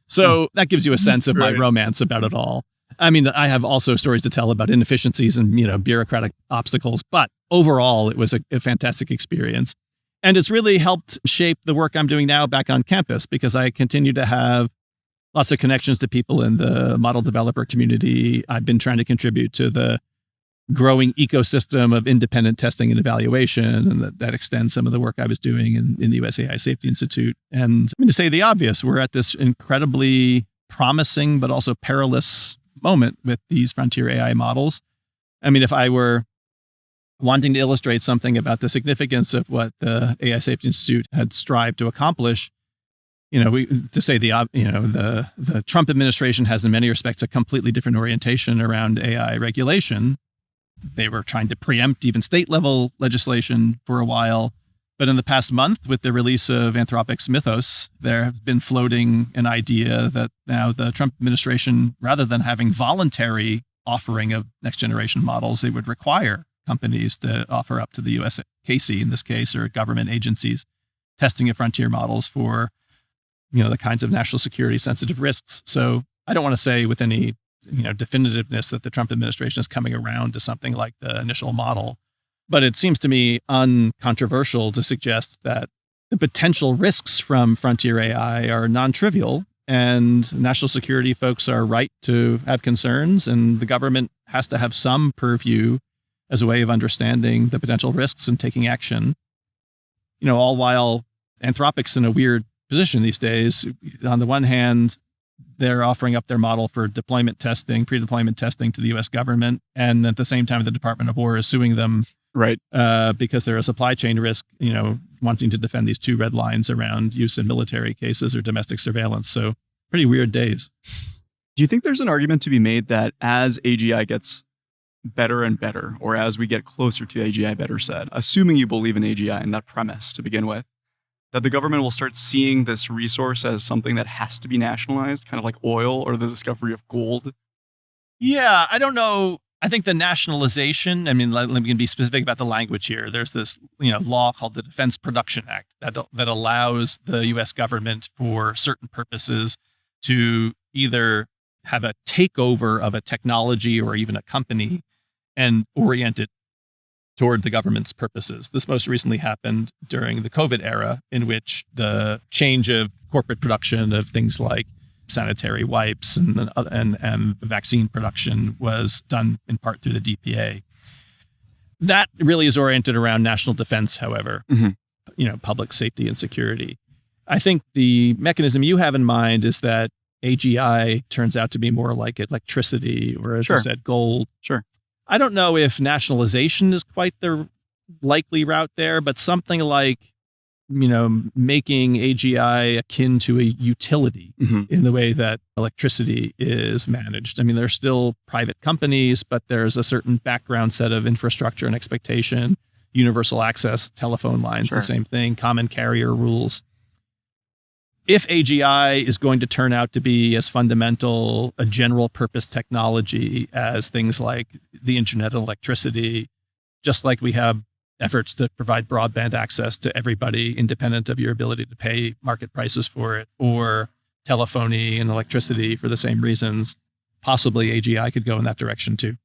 So that gives you a sense of my Right. romance about it all. I mean, I have also stories to tell about inefficiencies and, bureaucratic obstacles, but overall it was a fantastic experience. And it's really helped shape the work I'm doing now back on campus, because I continue to have lots of connections to people in the model developer community. I've been trying to contribute to the growing ecosystem of independent testing and evaluation, and that extends some of the work I was doing in the US AI Safety Institute. And to say the obvious, we're at this incredibly promising but also perilous moment with these frontier AI models. I mean, if I were wanting to illustrate something about the significance of what the AI Safety Institute had strived to accomplish, the Trump administration has in many respects a completely different orientation around AI regulation. They were trying to preempt even state level legislation for a while. But in the past month, with the release of Anthropic's Mythos, there has been floating an idea that now the Trump administration, rather than having voluntary offering of next generation models, they would require companies to offer up to the US KC in this case, or government agencies, testing of frontier models for the kinds of national security sensitive risks. So I don't want to say with any definitiveness that the Trump administration is coming around to something like the initial model, but it seems to me uncontroversial to suggest that the potential risks from frontier AI are non-trivial, and national security folks are right to have concerns, and the government has to have some purview as a way of understanding the potential risks and taking action. All while Anthropic's in a weird position these days. On the one hand, they're offering up their model for deployment testing, pre-deployment testing to the US government. And at the same time, the Department of War is suing them Right. Because they're a supply chain risk, wanting to defend these two red lines around use in military cases or domestic surveillance. So pretty weird days. Do you think there's an argument to be made that as AGI gets better and better, or as we get closer to AGI, better said, assuming you believe in AGI and that premise to begin with, that the government will start seeing this resource as something that has to be nationalized, kind of like oil or the discovery of gold? Yeah, I don't know. I think the nationalization, let me be specific about the language here. There's this, law called the Defense Production Act that allows the U.S. government for certain purposes to either have a takeover of a technology or even a company and orient it toward the government's purposes. This most recently happened during the COVID era, in which the change of corporate production of things like sanitary wipes and vaccine production was done in part through the DPA. That really is oriented around national defense, however, public safety and security. I think the mechanism you have in mind is that AGI turns out to be more like electricity, or as you said, gold. Sure. I don't know if nationalization is quite the likely route there, but something like, making AGI akin to a utility in the way that electricity is managed. There's still private companies, but there's a certain background set of infrastructure and expectation, universal access, telephone lines, the same thing, common carrier rules. If AGI is going to turn out to be as fundamental a general purpose technology as things like the internet and electricity, just like we have efforts to provide broadband access to everybody independent of your ability to pay market prices for it, or telephony and electricity for the same reasons, possibly AGI could go in that direction too.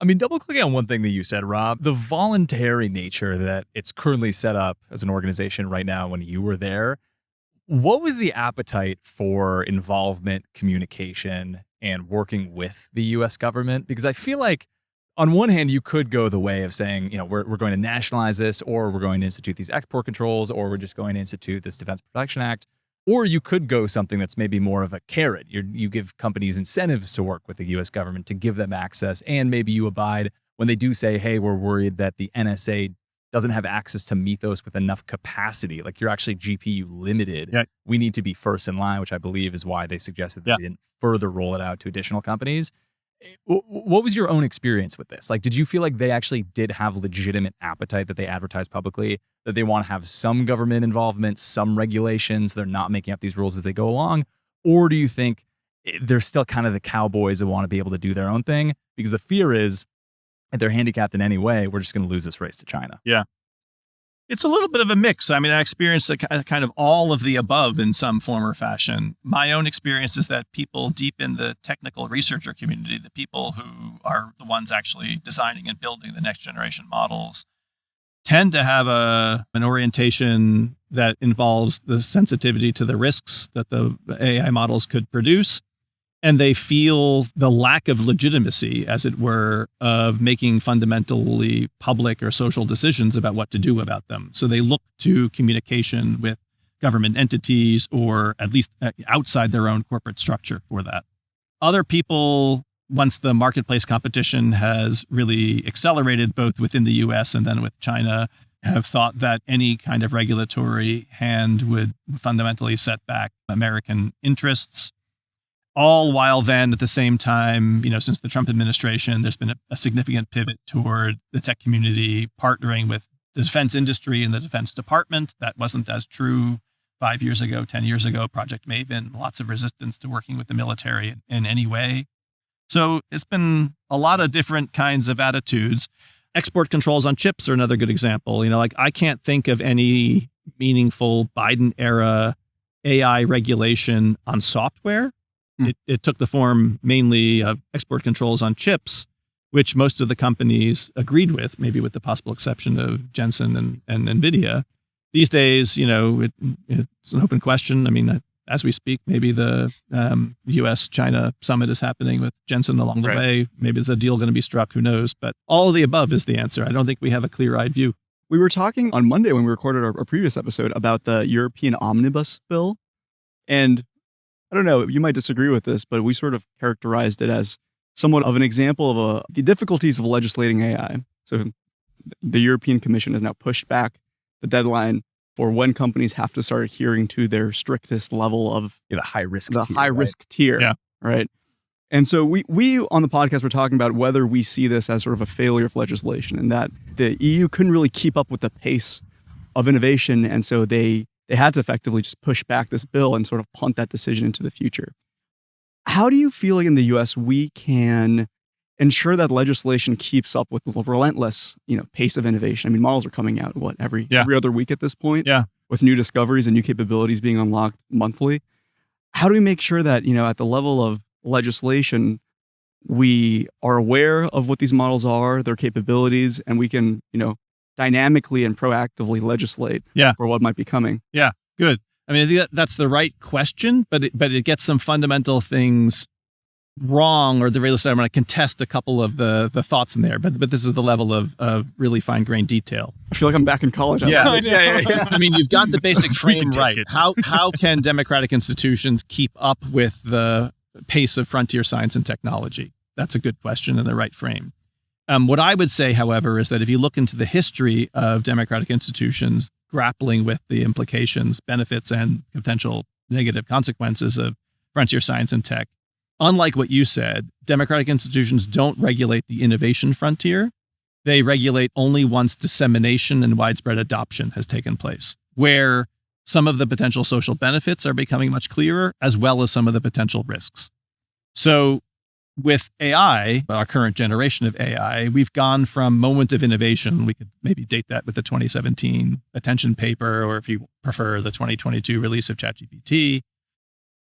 Double clicking on one thing that you said, Rob, the voluntary nature that it's currently set up as an organization right now when you were there. What was the appetite for involvement, communication, and working with the U.S. government? Because I feel like on one hand, you could go the way of saying, we're going to nationalize this, or we're going to institute these export controls, or we're just going to institute this Defense Production Act. Or you could go something that's maybe more of a carrot. You give companies incentives to work with the U.S. government to give them access, and maybe you abide when they do say, hey, we're worried that the NSA doesn't have access to Mythos with enough capacity. Like you're actually GPU limited. Yeah. We need to be first in line, which I believe is why they suggested that they didn't further roll it out to additional companies. What was your own experience with this? Like, did you feel like they actually did have legitimate appetite that they advertised publicly, that they want to have some government involvement, some regulations, they're not making up these rules as they go along? Or do you think they're still kind of the cowboys that want to be able to do their own thing? Because the fear is, if they're handicapped in any way, we're just going to lose this race to China. Yeah. It's a little bit of a mix. I mean, I experienced kind of all of the above in some form or fashion. My own experience is that people deep in the technical researcher community, the people who are the ones actually designing and building the next generation models, tend to have an orientation that involves the sensitivity to the risks that the AI models could produce. And they feel the lack of legitimacy, as it were, of making fundamentally public or social decisions about what to do about them. So they look to communication with government entities, or at least outside their own corporate structure for that. Other people, once the marketplace competition has really accelerated, both within the US and then with China, have thought that any kind of regulatory hand would fundamentally set back American interests. All while then, at the same time, since the Trump administration, there's been a significant pivot toward the tech community partnering with the defense industry and the Defense Department. That wasn't as true 5 years ago, 10 years ago. Project Maven, lots of resistance to working with the military in any way. So it's been a lot of different kinds of attitudes. Export controls on chips are another good example. I can't think of any meaningful Biden era AI regulation on software. It took the form mainly of export controls on chips, which most of the companies agreed with, maybe with the possible exception of Jensen and NVIDIA. These days, it's an open question. I mean, as we speak, maybe the U.S.-China summit is happening with Jensen along the way. Maybe there's a deal going to be struck. Who knows? But all of the above is the answer. I don't think we have a clear-eyed view. We were talking on Monday when we recorded our previous episode about the European Omnibus Bill. And I don't know, you might disagree with this, but we sort of characterized it as somewhat of an example of the difficulties of legislating AI. So the European Commission has now pushed back the deadline for when companies have to start adhering to their strictest level of the high risk tier. Yeah. Right. And so we on the podcast were talking about whether we see this as sort of a failure of legislation, and that the EU couldn't really keep up with the pace of innovation. And so they had to effectively just push back this bill and sort of punt that decision into the future. How do you feel like in the US we can ensure that legislation keeps up with the relentless, pace of innovation? I mean, models are coming out, every other week at this point, with new discoveries and new capabilities being unlocked monthly. How do we make sure that, at the level of legislation, we are aware of what these models are, their capabilities, and we can, dynamically and proactively legislate for what might be coming? Yeah, good. I mean, I think that's the right question, but it gets some fundamental things wrong, or at the very least, I'm going to contest a couple of the thoughts in there. But this is the level of really fine-grained detail. I feel like I'm back in college. Yeah. I mean, you've got the basic frame right. How can democratic institutions keep up with the pace of frontier science and technology? That's a good question in the right frame. What I would say, however, is that if you look into the history of democratic institutions grappling with the implications, benefits, and potential negative consequences of frontier science and tech, unlike what you said, democratic institutions don't regulate the innovation frontier. They regulate only once dissemination and widespread adoption has taken place, where some of the potential social benefits are becoming much clearer, as well as some of the potential risks. So with AI, our current generation of AI, we've gone from moment of innovation. We could maybe date that with the 2017 attention paper, or if you prefer, the 2022 release of ChatGPT.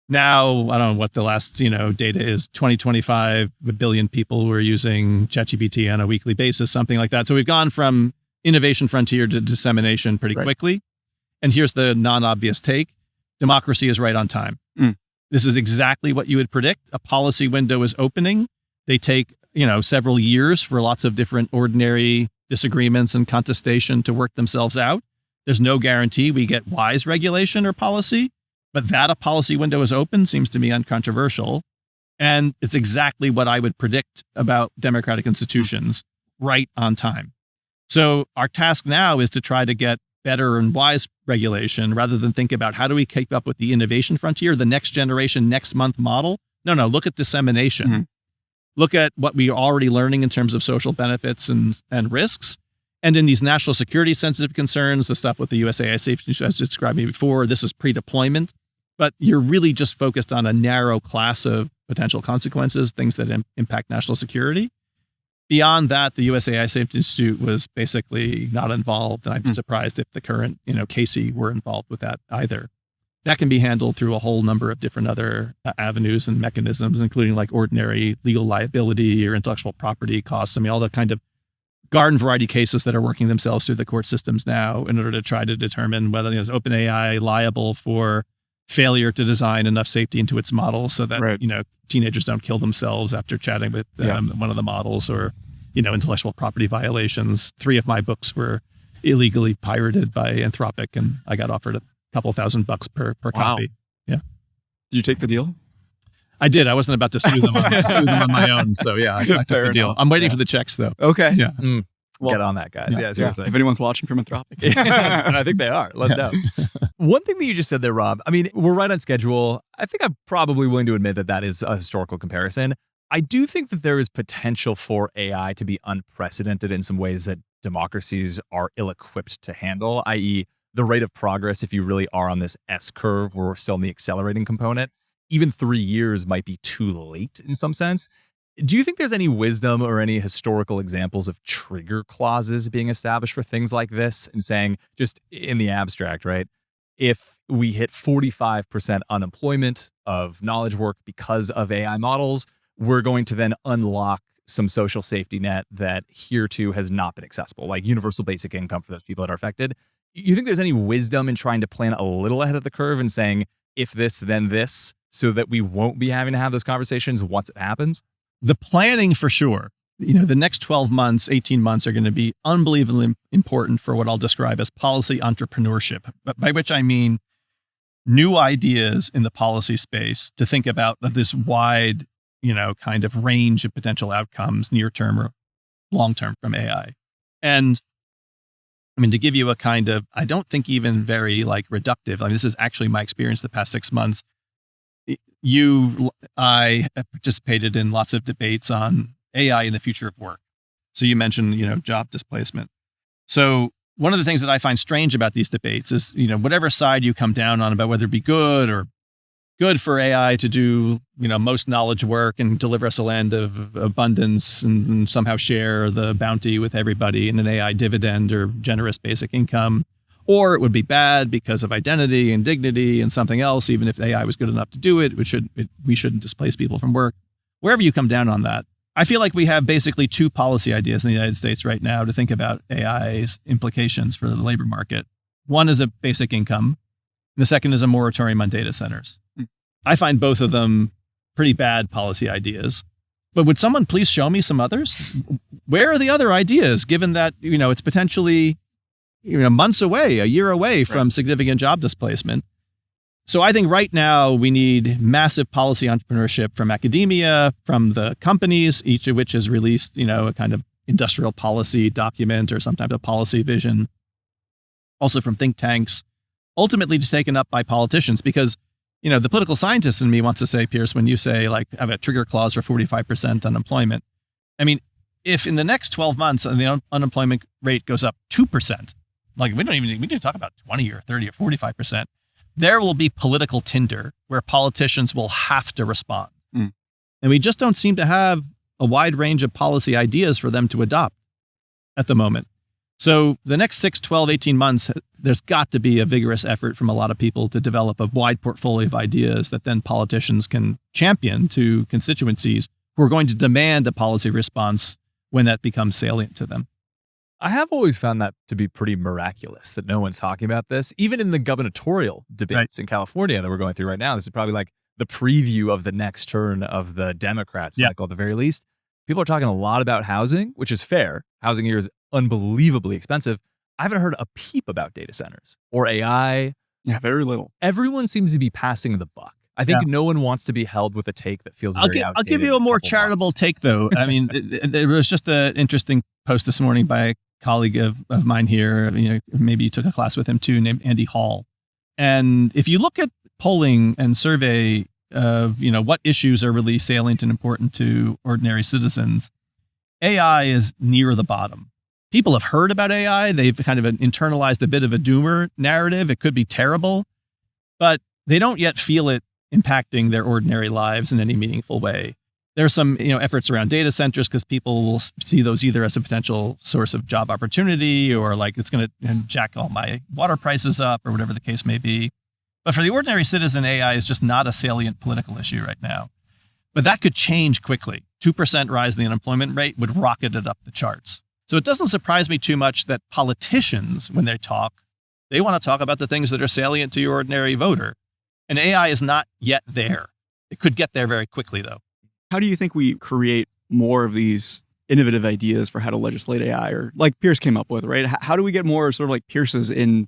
Now, I don't know what the last, data is, 2025, a billion people who are using ChatGPT on a weekly basis, something like that. So we've gone from innovation frontier to dissemination pretty quickly. And here's the non-obvious take. Democracy is right on time. This is exactly what you would predict. A policy window is opening. They take, several years for lots of different ordinary disagreements and contestation to work themselves out. There's no guarantee we get wise regulation or policy, but that a policy window is open seems to me uncontroversial. And it's exactly what I would predict about democratic institutions, right on time. So our task now is to try to get better and wise regulation rather than think about how do we keep up with the innovation frontier, the next generation, next month model. No, look at dissemination. Mm-hmm. Look at what we're already learning in terms of social benefits and risks. And in these national security sensitive concerns, the stuff with the USAI safety, as described me before, this is pre-deployment, but you're really just focused on a narrow class of potential consequences, things that impact national security. Beyond that, the USAI Safety Institute was basically not involved. And I'd be surprised if the current, Casey were involved with that either. That can be handled through a whole number of different other avenues and mechanisms, including like ordinary legal liability or intellectual property costs. I mean, all the kind of garden variety cases that are working themselves through the court systems now in order to try to determine whether is OpenAI liable for failure to design enough safety into its model so that, teenagers don't kill themselves after chatting with one of the models, or, intellectual property violations. 3 of my books were illegally pirated by Anthropic, and I got offered $couple $1,000 per copy. Yeah. Did you take the deal? I did. I wasn't about to sue them on my own. So yeah, I took the deal. I'm waiting for the checks though. Okay. Yeah. Well, get on that, guys. Yeah, seriously. If anyone's watching from Anthropic. And I think they are. Let's know. One thing that you just said there, Rob, I mean, we're right on schedule. I think I'm probably willing to admit that is a historical comparison. I do think that there is potential for AI to be unprecedented in some ways that democracies are ill-equipped to handle, i.e., the rate of progress, if you really are on this S curve where we're still in the accelerating component, even 3 years might be too late in some sense. Do you think there's any wisdom or any historical examples of trigger clauses being established for things like this and saying, just in the abstract, right? If we hit 45% unemployment of knowledge work because of AI models, we're going to then unlock some social safety net that hereto has not been accessible, like universal basic income for those people that are affected. You think there's any wisdom in trying to plan a little ahead of the curve and saying, if this, then this, so that we won't be having to have those conversations once it happens? The planning for sure. The next 12 months, 18 months are going to be unbelievably important for what I'll describe as policy entrepreneurship, by which I mean new ideas in the policy space to think about this wide, kind of range of potential outcomes, near term or long term from AI. And I mean, to give you a kind of, I don't think even very reductive, this is actually my experience the past 6 months. I participated in lots of debates on AI and the future of work. So you mentioned, job displacement. So one of the things that I find strange about these debates is, whatever side you come down on about whether it be good for AI to do, most knowledge work and deliver us a land of abundance and somehow share the bounty with everybody in an AI dividend or generous basic income, or it would be bad because of identity and dignity and something else. Even if AI was good enough to do it, we shouldn't displace people from work. Wherever you come down on that, I feel like we have basically 2 policy ideas in the United States right now to think about AI's implications for the labor market. One is a basic income. And the second is a moratorium on data centers. I find both of them pretty bad policy ideas. But would someone please show me some others? Where are the other ideas, given that, it's potentially, months away, a year away from significant job displacement? So I think right now we need massive policy entrepreneurship from academia, from the companies, each of which has released, a kind of industrial policy document or some type of policy vision. Also from think tanks, ultimately just taken up by politicians, because the political scientist in me wants to say, Pierce, when you say have a trigger clause for 45% unemployment, I mean, if in the next 12 months the unemployment rate goes up 2%, we need to talk about 20 or 30 or 45%, there will be political tinder where politicians will have to respond. And we just don't seem to have a wide range of policy ideas for them to adopt at the moment. So the next 6, 12, 18 months, there's got to be a vigorous effort from a lot of people to develop a wide portfolio of ideas that then politicians can champion to constituencies who are going to demand a policy response when that becomes salient to them. I have always found that to be pretty miraculous that no one's talking about this. Even in the gubernatorial debates in California that we're going through right now, this is probably the preview of the next turn of the Democrat cycle at the very least. People are talking a lot about housing, which is fair. Housing here is unbelievably expensive. I haven't heard a peep about data centers or AI. Yeah, very little. Everyone seems to be passing the buck. I think no one wants to be held with a take that feels very outdated. I'll give you a more charitable take, though. I mean, there was just an interesting post this morning by a colleague of mine here, maybe you took a class with him too, named Andy Hall. And if you look at polling and survey of, what issues are really salient and important to ordinary citizens, AI is near the bottom. People have heard about AI. They've kind of internalized a bit of a doomer narrative. It could be terrible, but they don't yet feel it impacting their ordinary lives in any meaningful way. There's some, efforts around data centers because people will see those either as a potential source of job opportunity or like it's going to jack all my water prices up or whatever the case may be. But for the ordinary citizen, AI is just not a salient political issue right now. But that could change quickly. 2% rise in the unemployment rate would rocket it up the charts. So it doesn't surprise me too much that politicians, when they talk, they want to talk about the things that are salient to your ordinary voter. And AI is not yet there. It could get there very quickly, though. How do you think we create more of these innovative ideas for how to legislate AI, or like Pierce came up with, right? How do we get more sort of like Pierces in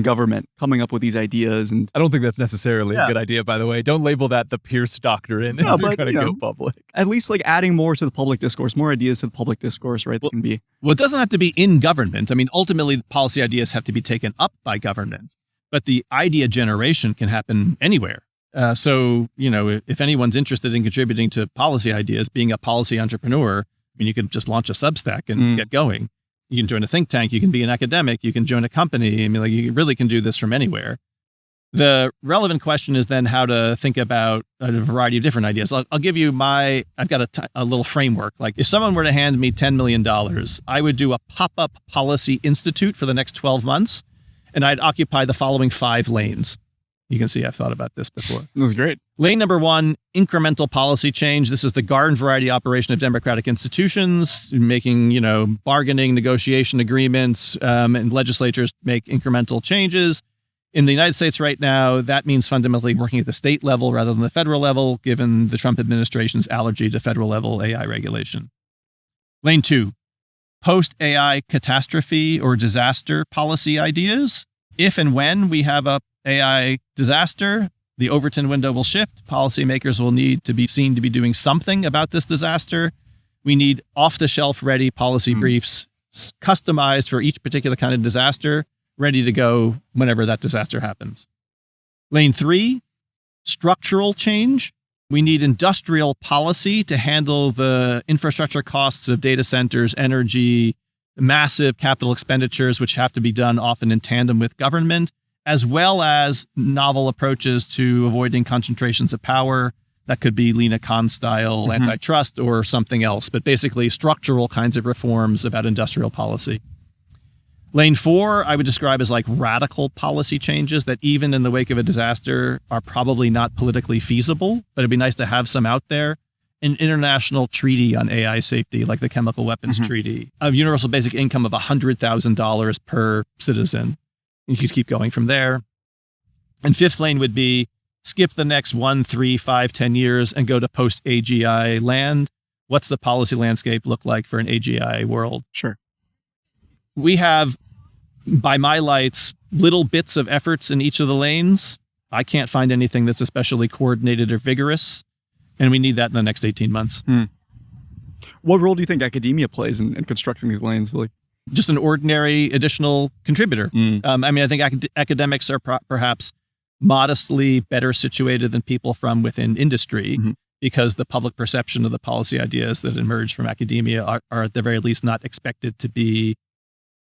government coming up with these ideas? And I don't think that's necessarily a good idea, by the way. Don't label that the Pierce doctrine if you're going to go public. At least like adding more to the public discourse, more ideas to the public discourse, right? That can be. Well, it doesn't have to be in government. I mean, ultimately, policy ideas have to be taken up by government, but the idea generation can happen anywhere. So, if anyone's interested in contributing to policy ideas, being a policy entrepreneur, I mean, you could just launch a Substack and get going. You can join a think tank. You can be an academic. You can join a company. I mean, like you really can do this from anywhere. The relevant question is then how to think about a variety of different ideas. I'll give you I've got a little framework. Like if someone were to hand me $10 million, I would do a pop-up policy institute for the next 12 months, and I'd occupy the following 5 lanes. You can see I've thought about this before. That was great. Lane number 1, incremental policy change. This is the garden variety operation of democratic institutions, making, bargaining, negotiation agreements, and legislatures make incremental changes. In the United States right now, that means fundamentally working at the state level rather than the federal level, given the Trump administration's allergy to federal level AI regulation. Lane 2, post-AI catastrophe or disaster policy ideas. If and when we have a AI disaster, the Overton window will shift. Policymakers will need to be seen to be doing something about this disaster. We need off-the-shelf ready policy briefs customized for each particular kind of disaster, ready to go whenever that disaster happens. Lane 3, structural change. We need industrial policy to handle the infrastructure costs of data centers, energy, massive capital expenditures, which have to be done often in tandem with government, as well as novel approaches to avoiding concentrations of power. That could be Lena Khan style antitrust or something else, but basically structural kinds of reforms about industrial policy. Lane 4, I would describe as like radical policy changes that even in the wake of a disaster are probably not politically feasible, but it'd be nice to have some out there. An international treaty on AI safety, like the Chemical Weapons Treaty, a universal basic income of $100,000 per citizen. You could keep going from there. And 5th lane would be skip the next 1, 3, 5, 10 years and go to post-AGI land. What's the policy landscape look like for an AGI world? Sure. We have, by my lights, little bits of efforts in each of the lanes. I can't find anything that's especially coordinated or vigorous. And we need that in the next 18 months. What role do you think academia plays in constructing these lanes? Like, just an ordinary additional contributor. I think academics are perhaps modestly better situated than people from within industry because the public perception of the policy ideas that emerge from academia are at the very least not expected to be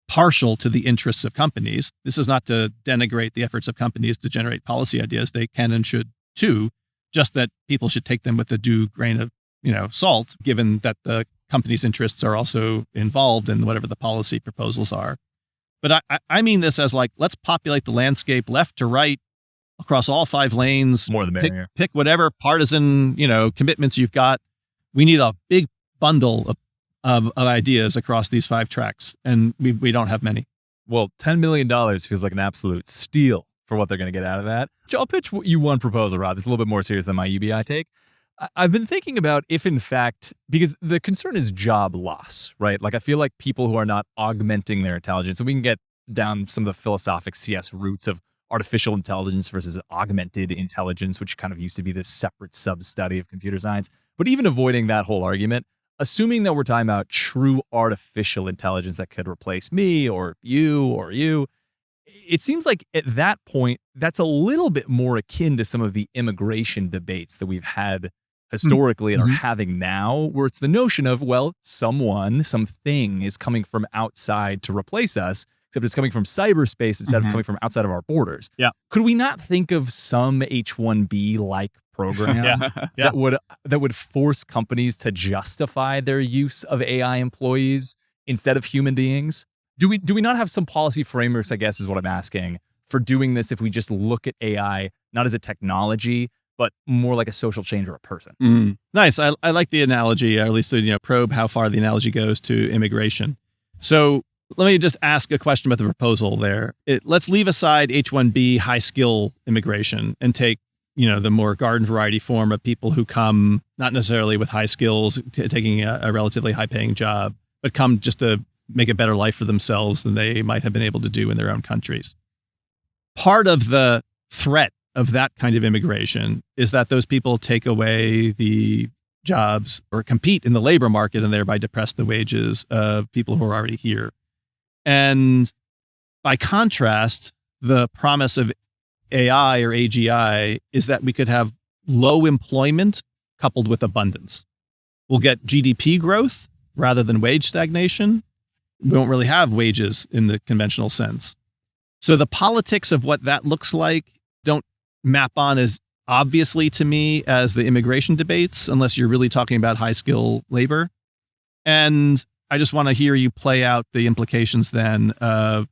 partial to the interests of companies. This is not to denigrate the efforts of companies to generate policy ideas. They can and should too, just that people should take them with a due grain of salt, given that the company's interests are also involved in whatever the policy proposals are. But I mean this as like, let's populate the landscape left to right across all 5 lanes. More the merrier. Pick whatever partisan, commitments you've got. We need a big bundle of ideas across these 5 tracks, and we don't have many. Well, $10 million feels like an absolute steal for what they're going to get out of that. I'll pitch you one proposal, Rob. It's a little bit more serious than my UBI take. I've been thinking about if, in fact, because the concern is job loss, right? Like, I feel like people who are not augmenting their intelligence, and we can get down some of the philosophic CS roots of artificial intelligence versus augmented intelligence, which kind of used to be this separate sub-study of computer science. But even avoiding that whole argument, assuming that we're talking about true artificial intelligence that could replace me or you, it seems like at that point, that's a little bit more akin to some of the immigration debates that we've had historically and are having now, where it's the notion of, well, something is coming from outside to replace us, except it's coming from cyberspace instead of coming from outside of our borders. Yeah. Could we not think of some H-1B-like program that would force companies to justify their use of AI employees instead of human beings? Do we not have some policy frameworks, I guess is what I'm asking, for doing this if we just look at AI not as a technology, but more like a social change or a person? Nice. I like the analogy, or at least to probe how far the analogy goes to immigration. So let me just ask a question about the proposal there. Let's leave aside H-1B high skill immigration and take the more garden variety form of people who come not necessarily with high skills, taking a relatively high paying job, but come just to make a better life for themselves than they might have been able to do in their own countries. Part of the threat of that kind of immigration is that those people take away the jobs or compete in the labor market and thereby depress the wages of people who are already here. And by contrast, the promise of AI or AGI is that we could have low employment coupled with abundance. We'll get GDP growth rather than wage stagnation. We won't really have wages in the conventional sense. So the politics of what that looks like don't map on as obviously to me as the immigration debates, unless you're really talking about high skill labor. And I just want to hear you play out the implications then of,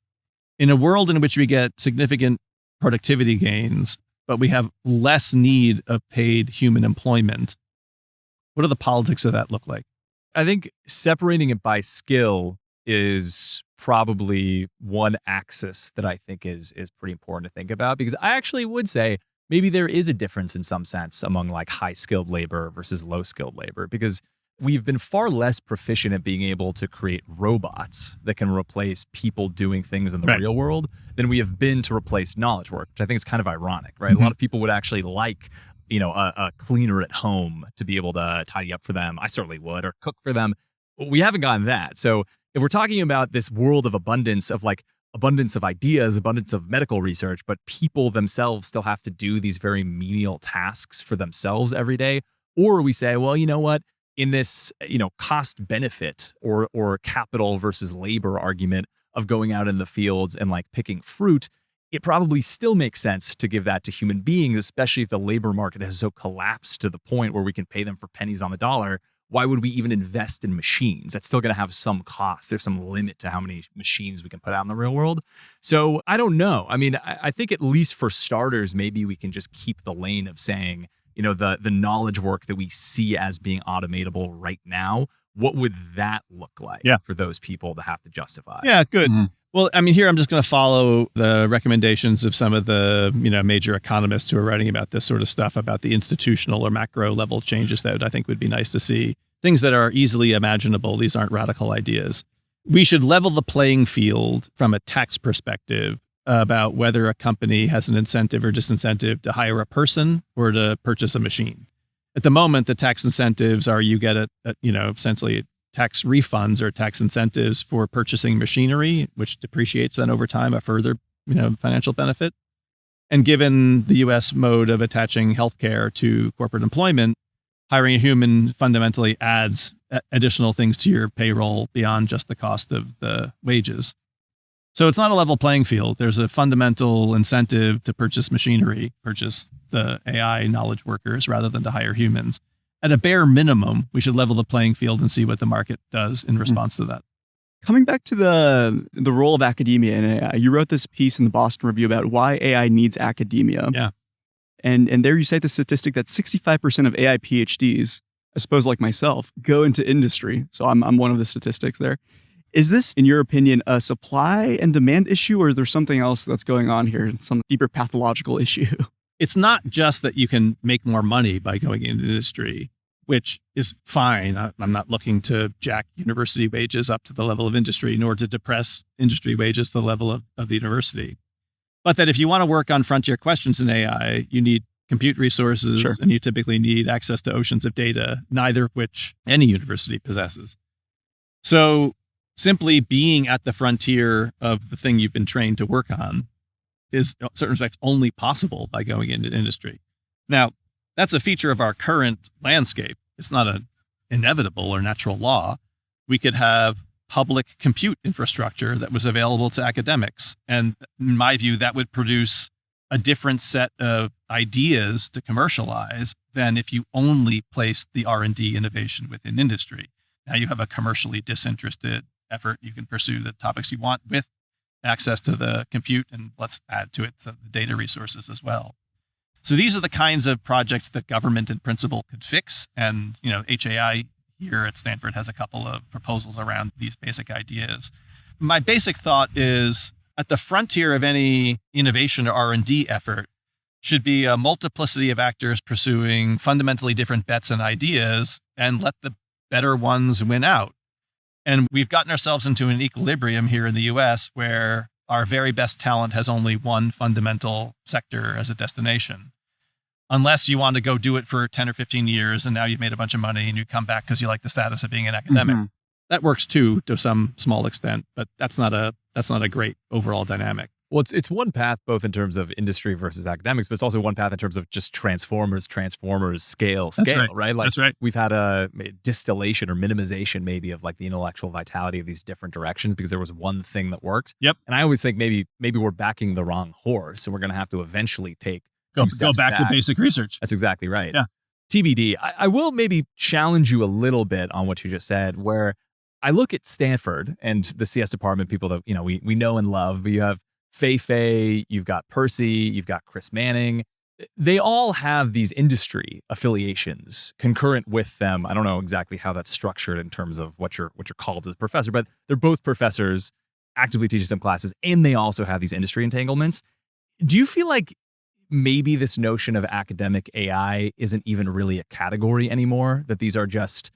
in a world in which we get significant productivity gains, but we have less need of paid human employment, what do the politics of that look like? I think separating it by skill is probably one axis that I think is pretty important to think about, because I actually would say maybe there is a difference in some sense among like high skilled labor versus low skilled labor, because we've been far less proficient at being able to create robots that can replace people doing things in the real world than we have been to replace knowledge work, which I think is kind of ironic, right? A lot of people would actually like, a cleaner at home to be able to tidy up for them. I certainly would, or cook for them. We haven't gotten that. So if we're talking about this world of abundance of ideas, abundance of medical research, but people themselves still have to do these very menial tasks for themselves every day, or we say, well, you know what? In this, cost benefit or capital versus labor argument of going out in the fields and like picking fruit, it probably still makes sense to give that to human beings, especially if the labor market has so collapsed to the point where we can pay them for pennies on the dollar. Why would we even invest in machines? That's still going to have some cost. There's some limit to how many machines we can put out in the real world. So I don't know. I mean, I think at least for starters, maybe we can just keep the lane of saying, the knowledge work that we see as being automatable right now, what would that look like for those people to have to justify? Yeah, good. Well, I mean, here I'm just going to follow the recommendations of some of the major economists who are writing about this sort of stuff, about the institutional or macro level changes that I think would be nice to see. Things that are easily imaginable. These aren't radical ideas. We should level the playing field from a tax perspective about whether a company has an incentive or disincentive to hire a person or to purchase a machine. At the moment, the tax incentives are you get essentially tax refunds or tax incentives for purchasing machinery, which depreciates then over time, a further financial benefit. And given the U.S. mode of attaching healthcare to corporate employment, hiring a human fundamentally adds additional things to your payroll beyond just the cost of the wages. So it's not a level playing field. There's a fundamental incentive to purchase machinery, purchase the AI knowledge workers rather than to hire humans. At a bare minimum, we should level the playing field and see what the market does in response to that. Coming back to the role of academia in AI, you wrote this piece in the Boston Review about why AI needs academia. Yeah. And there you cite the statistic that 65% of AI PhDs, I suppose like myself, go into industry. So I'm one of the statistics there. Is this, in your opinion, a supply and demand issue, or is there something else that's going on here, some deeper pathological issue? It's not just that you can make more money by going into industry, which is fine. I'm not looking to jack university wages up to the level of industry, nor to depress industry wages to the level of the university. But that if you want to work on frontier questions in AI, you need compute resources, Sure. and you typically need access to oceans of data, neither of which any university possesses. So simply being at the frontier of the thing you've been trained to work on is, in certain respects, only possible by going into industry. Now, that's a feature of our current landscape. It's not an inevitable or natural law. We could have public compute infrastructure that was available to academics. And in my view, that would produce a different set of ideas to commercialize than if you only placed the R&D innovation within industry. Now you have a commercially disinterested effort. You can pursue the topics you want with access to the compute, and let's add to it the data resources as well. So these are the kinds of projects that government in principle could fix. And, HAI here at Stanford has a couple of proposals around these basic ideas. My basic thought is at the frontier of any innovation or R&D effort should be a multiplicity of actors pursuing fundamentally different bets and ideas, and let the better ones win out. And we've gotten ourselves into an equilibrium here in the US where our very best talent has only one fundamental sector as a destination. Unless you want to go do it for 10 or 15 years and now you've made a bunch of money and you come back because you like the status of being an academic. Mm-hmm. That works too, to some small extent, but that's not a great overall dynamic. Well, it's one path both in terms of industry versus academics, but it's also one path in terms of just transformers, scale, right? Like That's right. We've had a distillation or minimization maybe of like the intellectual vitality of these different directions because there was one thing that worked. Yep. And I always think maybe we're backing the wrong horse and we're going to have to eventually take Go steps back to basic research. That's exactly right. Yeah. TBD. I will maybe challenge you a little bit on what you just said, where I look at Stanford and the CS department, people that we know and love, but you have Fei, you've got Percy, you've got Chris Manning. They all have these industry affiliations concurrent with them. I don't know exactly how that's structured in terms of what you're called as a professor, but they're both professors actively teaching some classes, and they also have these industry entanglements. Do you feel like maybe this notion of academic AI isn't even really a category anymore, that these are just,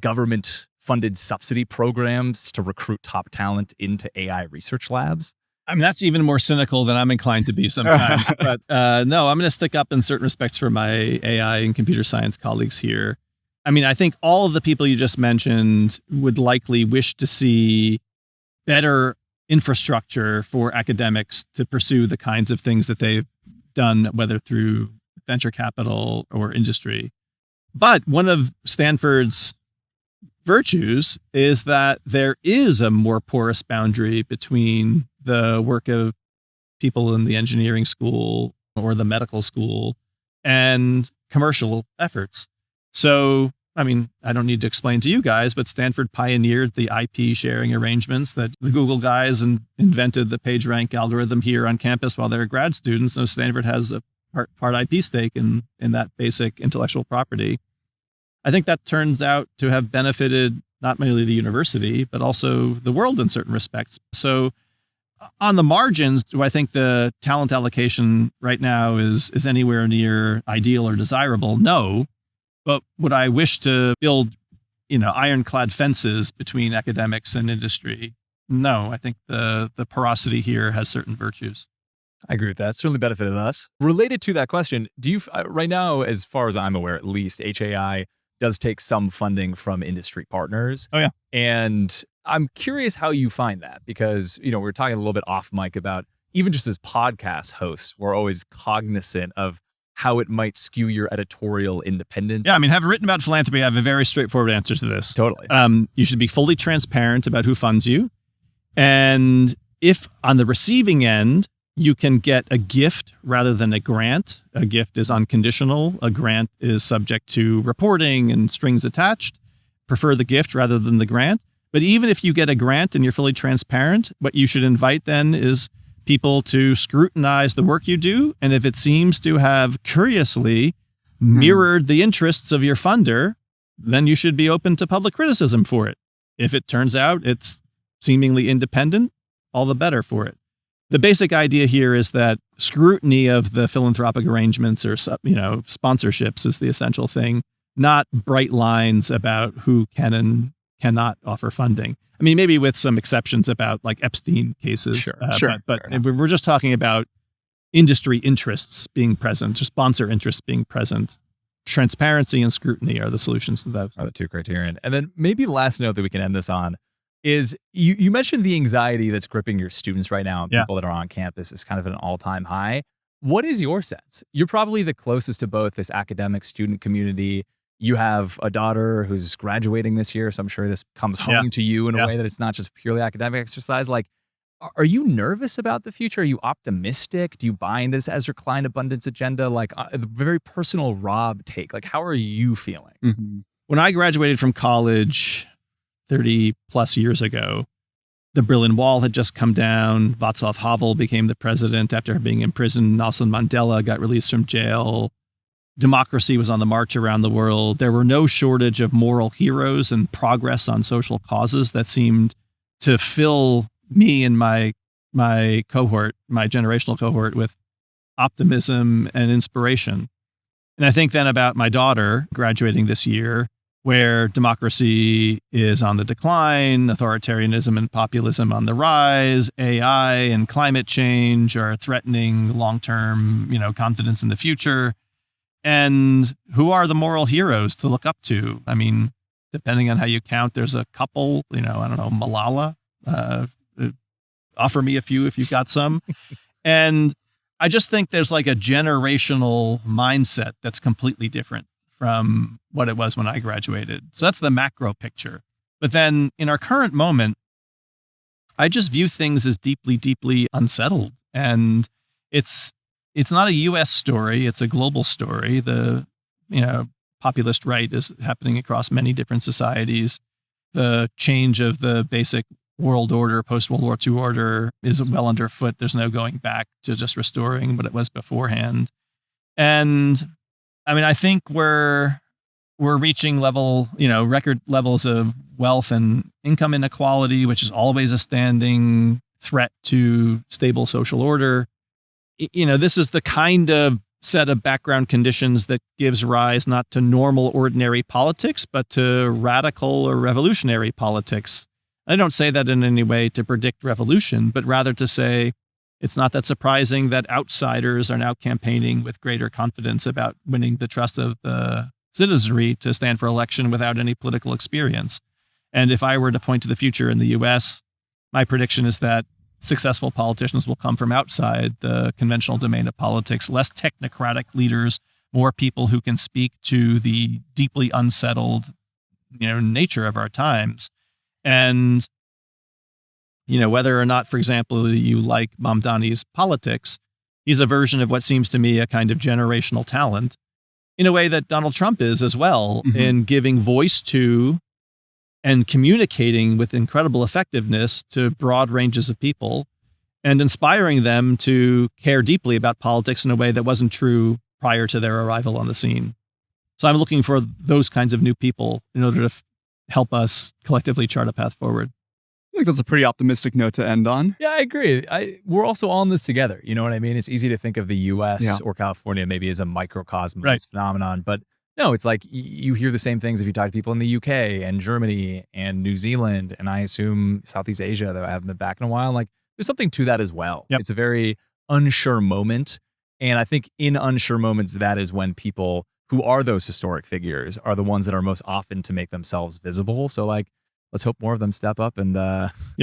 government funded subsidy programs to recruit top talent into AI research labs? I mean, that's even more cynical than I'm inclined to be sometimes. But no, I'm going to stick up in certain respects for my AI and computer science colleagues here. I mean, I think all of the people you just mentioned would likely wish to see better infrastructure for academics to pursue the kinds of things that they've done, whether through venture capital or industry. But one of Stanford's virtues is that there is a more porous boundary between the work of people in the engineering school or the medical school and commercial efforts. So, I mean, I don't need to explain to you guys, but Stanford pioneered the IP sharing arrangements that the Google guys invented the PageRank algorithm here on campus while they were grad students. So Stanford has a part IP stake in that basic intellectual property. I think that turns out to have benefited not merely the university, but also the world in certain respects. So on the margins, do I think the talent allocation right now is anywhere near ideal or desirable? No. But would I wish to build, ironclad fences between academics and industry? No. I think the porosity here has certain virtues. I agree with that. It's certainly benefited us. Related to that question, do you right now, as far as I'm aware, at least, HAI does take some funding from industry partners. Oh, yeah. And I'm curious how you find that, because, we were talking a little bit off mic about even just as podcast hosts, we're always cognizant of how it might skew your editorial independence. Yeah, I mean, having written about philanthropy, I have a very straightforward answer to this. Totally. You should be fully transparent about who funds you. And if on the receiving end, you can get a gift rather than a grant. A gift is unconditional. A grant is subject to reporting and strings attached. Prefer the gift rather than the grant. But even if you get a grant and you're fully transparent, what you should invite then is people to scrutinize the work you do. And if it seems to have curiously mirrored the interests of your funder, then you should be open to public criticism for it. If it turns out it's seemingly independent, all the better for it. The basic idea here is that scrutiny of the philanthropic arrangements or, sponsorships is the essential thing, not bright lines about who can and cannot offer funding. I mean, maybe with some exceptions about like Epstein cases. Sure. But if we're just talking about industry interests being present, or sponsor interests being present. Transparency and scrutiny are the solutions to those. Are the two criterion. And then maybe the last note that we can end this on is you mentioned the anxiety that's gripping your students right now and people that are on campus is kind of an all-time high. What is your sense? You're probably the closest to both this academic student community. You have a daughter who's graduating this year, so I'm sure this comes home to you in a way that it's not just purely academic exercise. Like, are you nervous about the future? Are you optimistic? Do you buy into this Ezra Klein abundance agenda? Like, the very personal Rob take. Like, how are you feeling? Mm-hmm. When I graduated from college 30 plus years ago, the Berlin Wall had just come down. Václav Havel became the president after being imprisoned. Nelson Mandela got released from jail. Democracy was on the march around the world. There were no shortage of moral heroes and progress on social causes that seemed to fill me and my cohort, my generational cohort, with optimism and inspiration. And I think then about my daughter graduating this year, where democracy is on the decline, authoritarianism and populism on the rise, AI and climate change are threatening long-term, confidence in the future. And who are the moral heroes to look up to? I mean, depending on how you count, there's a couple, I don't know, Malala, offer me a few if you've got some. And I just think there's like a generational mindset that's completely different from what it was when I graduated. So that's the macro picture. But then in our current moment, I just view things as deeply, deeply unsettled. And it's not a US story, it's a global story. The, populist right is happening across many different societies. The change of the basic world order, post-World War II order is well underfoot. There's no going back to just restoring what it was beforehand. And I mean, I think we're reaching record levels of wealth and income inequality, which is always a standing threat to stable social order. This is the kind of set of background conditions that gives rise not to normal, ordinary politics, but to radical or revolutionary politics. I don't say that in any way to predict revolution, but rather to say it's not that surprising that outsiders are now campaigning with greater confidence about winning the trust of the citizenry to stand for election without any political experience. And if I were to point to the future in the US, my prediction is that successful politicians will come from outside the conventional domain of politics, less technocratic leaders, more people who can speak to the deeply unsettled, nature of our times. And, whether or not, for example, you like Mamdani's politics, he's a version of what seems to me a kind of generational talent in a way that Donald Trump is as well, in giving voice to and communicating with incredible effectiveness to broad ranges of people and inspiring them to care deeply about politics in a way that wasn't true prior to their arrival on the scene. So I'm looking for those kinds of new people in order to help us collectively chart a path forward. I think that's a pretty optimistic note to end on. Yeah, I agree. We're also all in this together. You know what I mean? It's easy to think of the US or California maybe as a microcosm of this phenomenon, but no, it's like you hear the same things if you talk to people in the UK and Germany and New Zealand, and I assume Southeast Asia, though I haven't been back in a while. Like, there's something to that as well. Yep. It's a very unsure moment. And I think in unsure moments, that is when people who are those historic figures are the ones that are most often to make themselves visible. So let's hope more of them step up and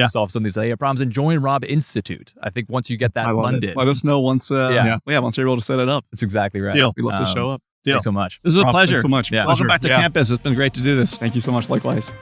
solve some of these AI problems and join Rob Institute. I think once you get that funded. Let us know once once you're able to set it up. That's exactly right. Deal. We'd love to show up. Thanks so much. This is a pleasure. Thanks so much. Yeah. Welcome back to campus. It's been great to do this. Thank you so much. Likewise.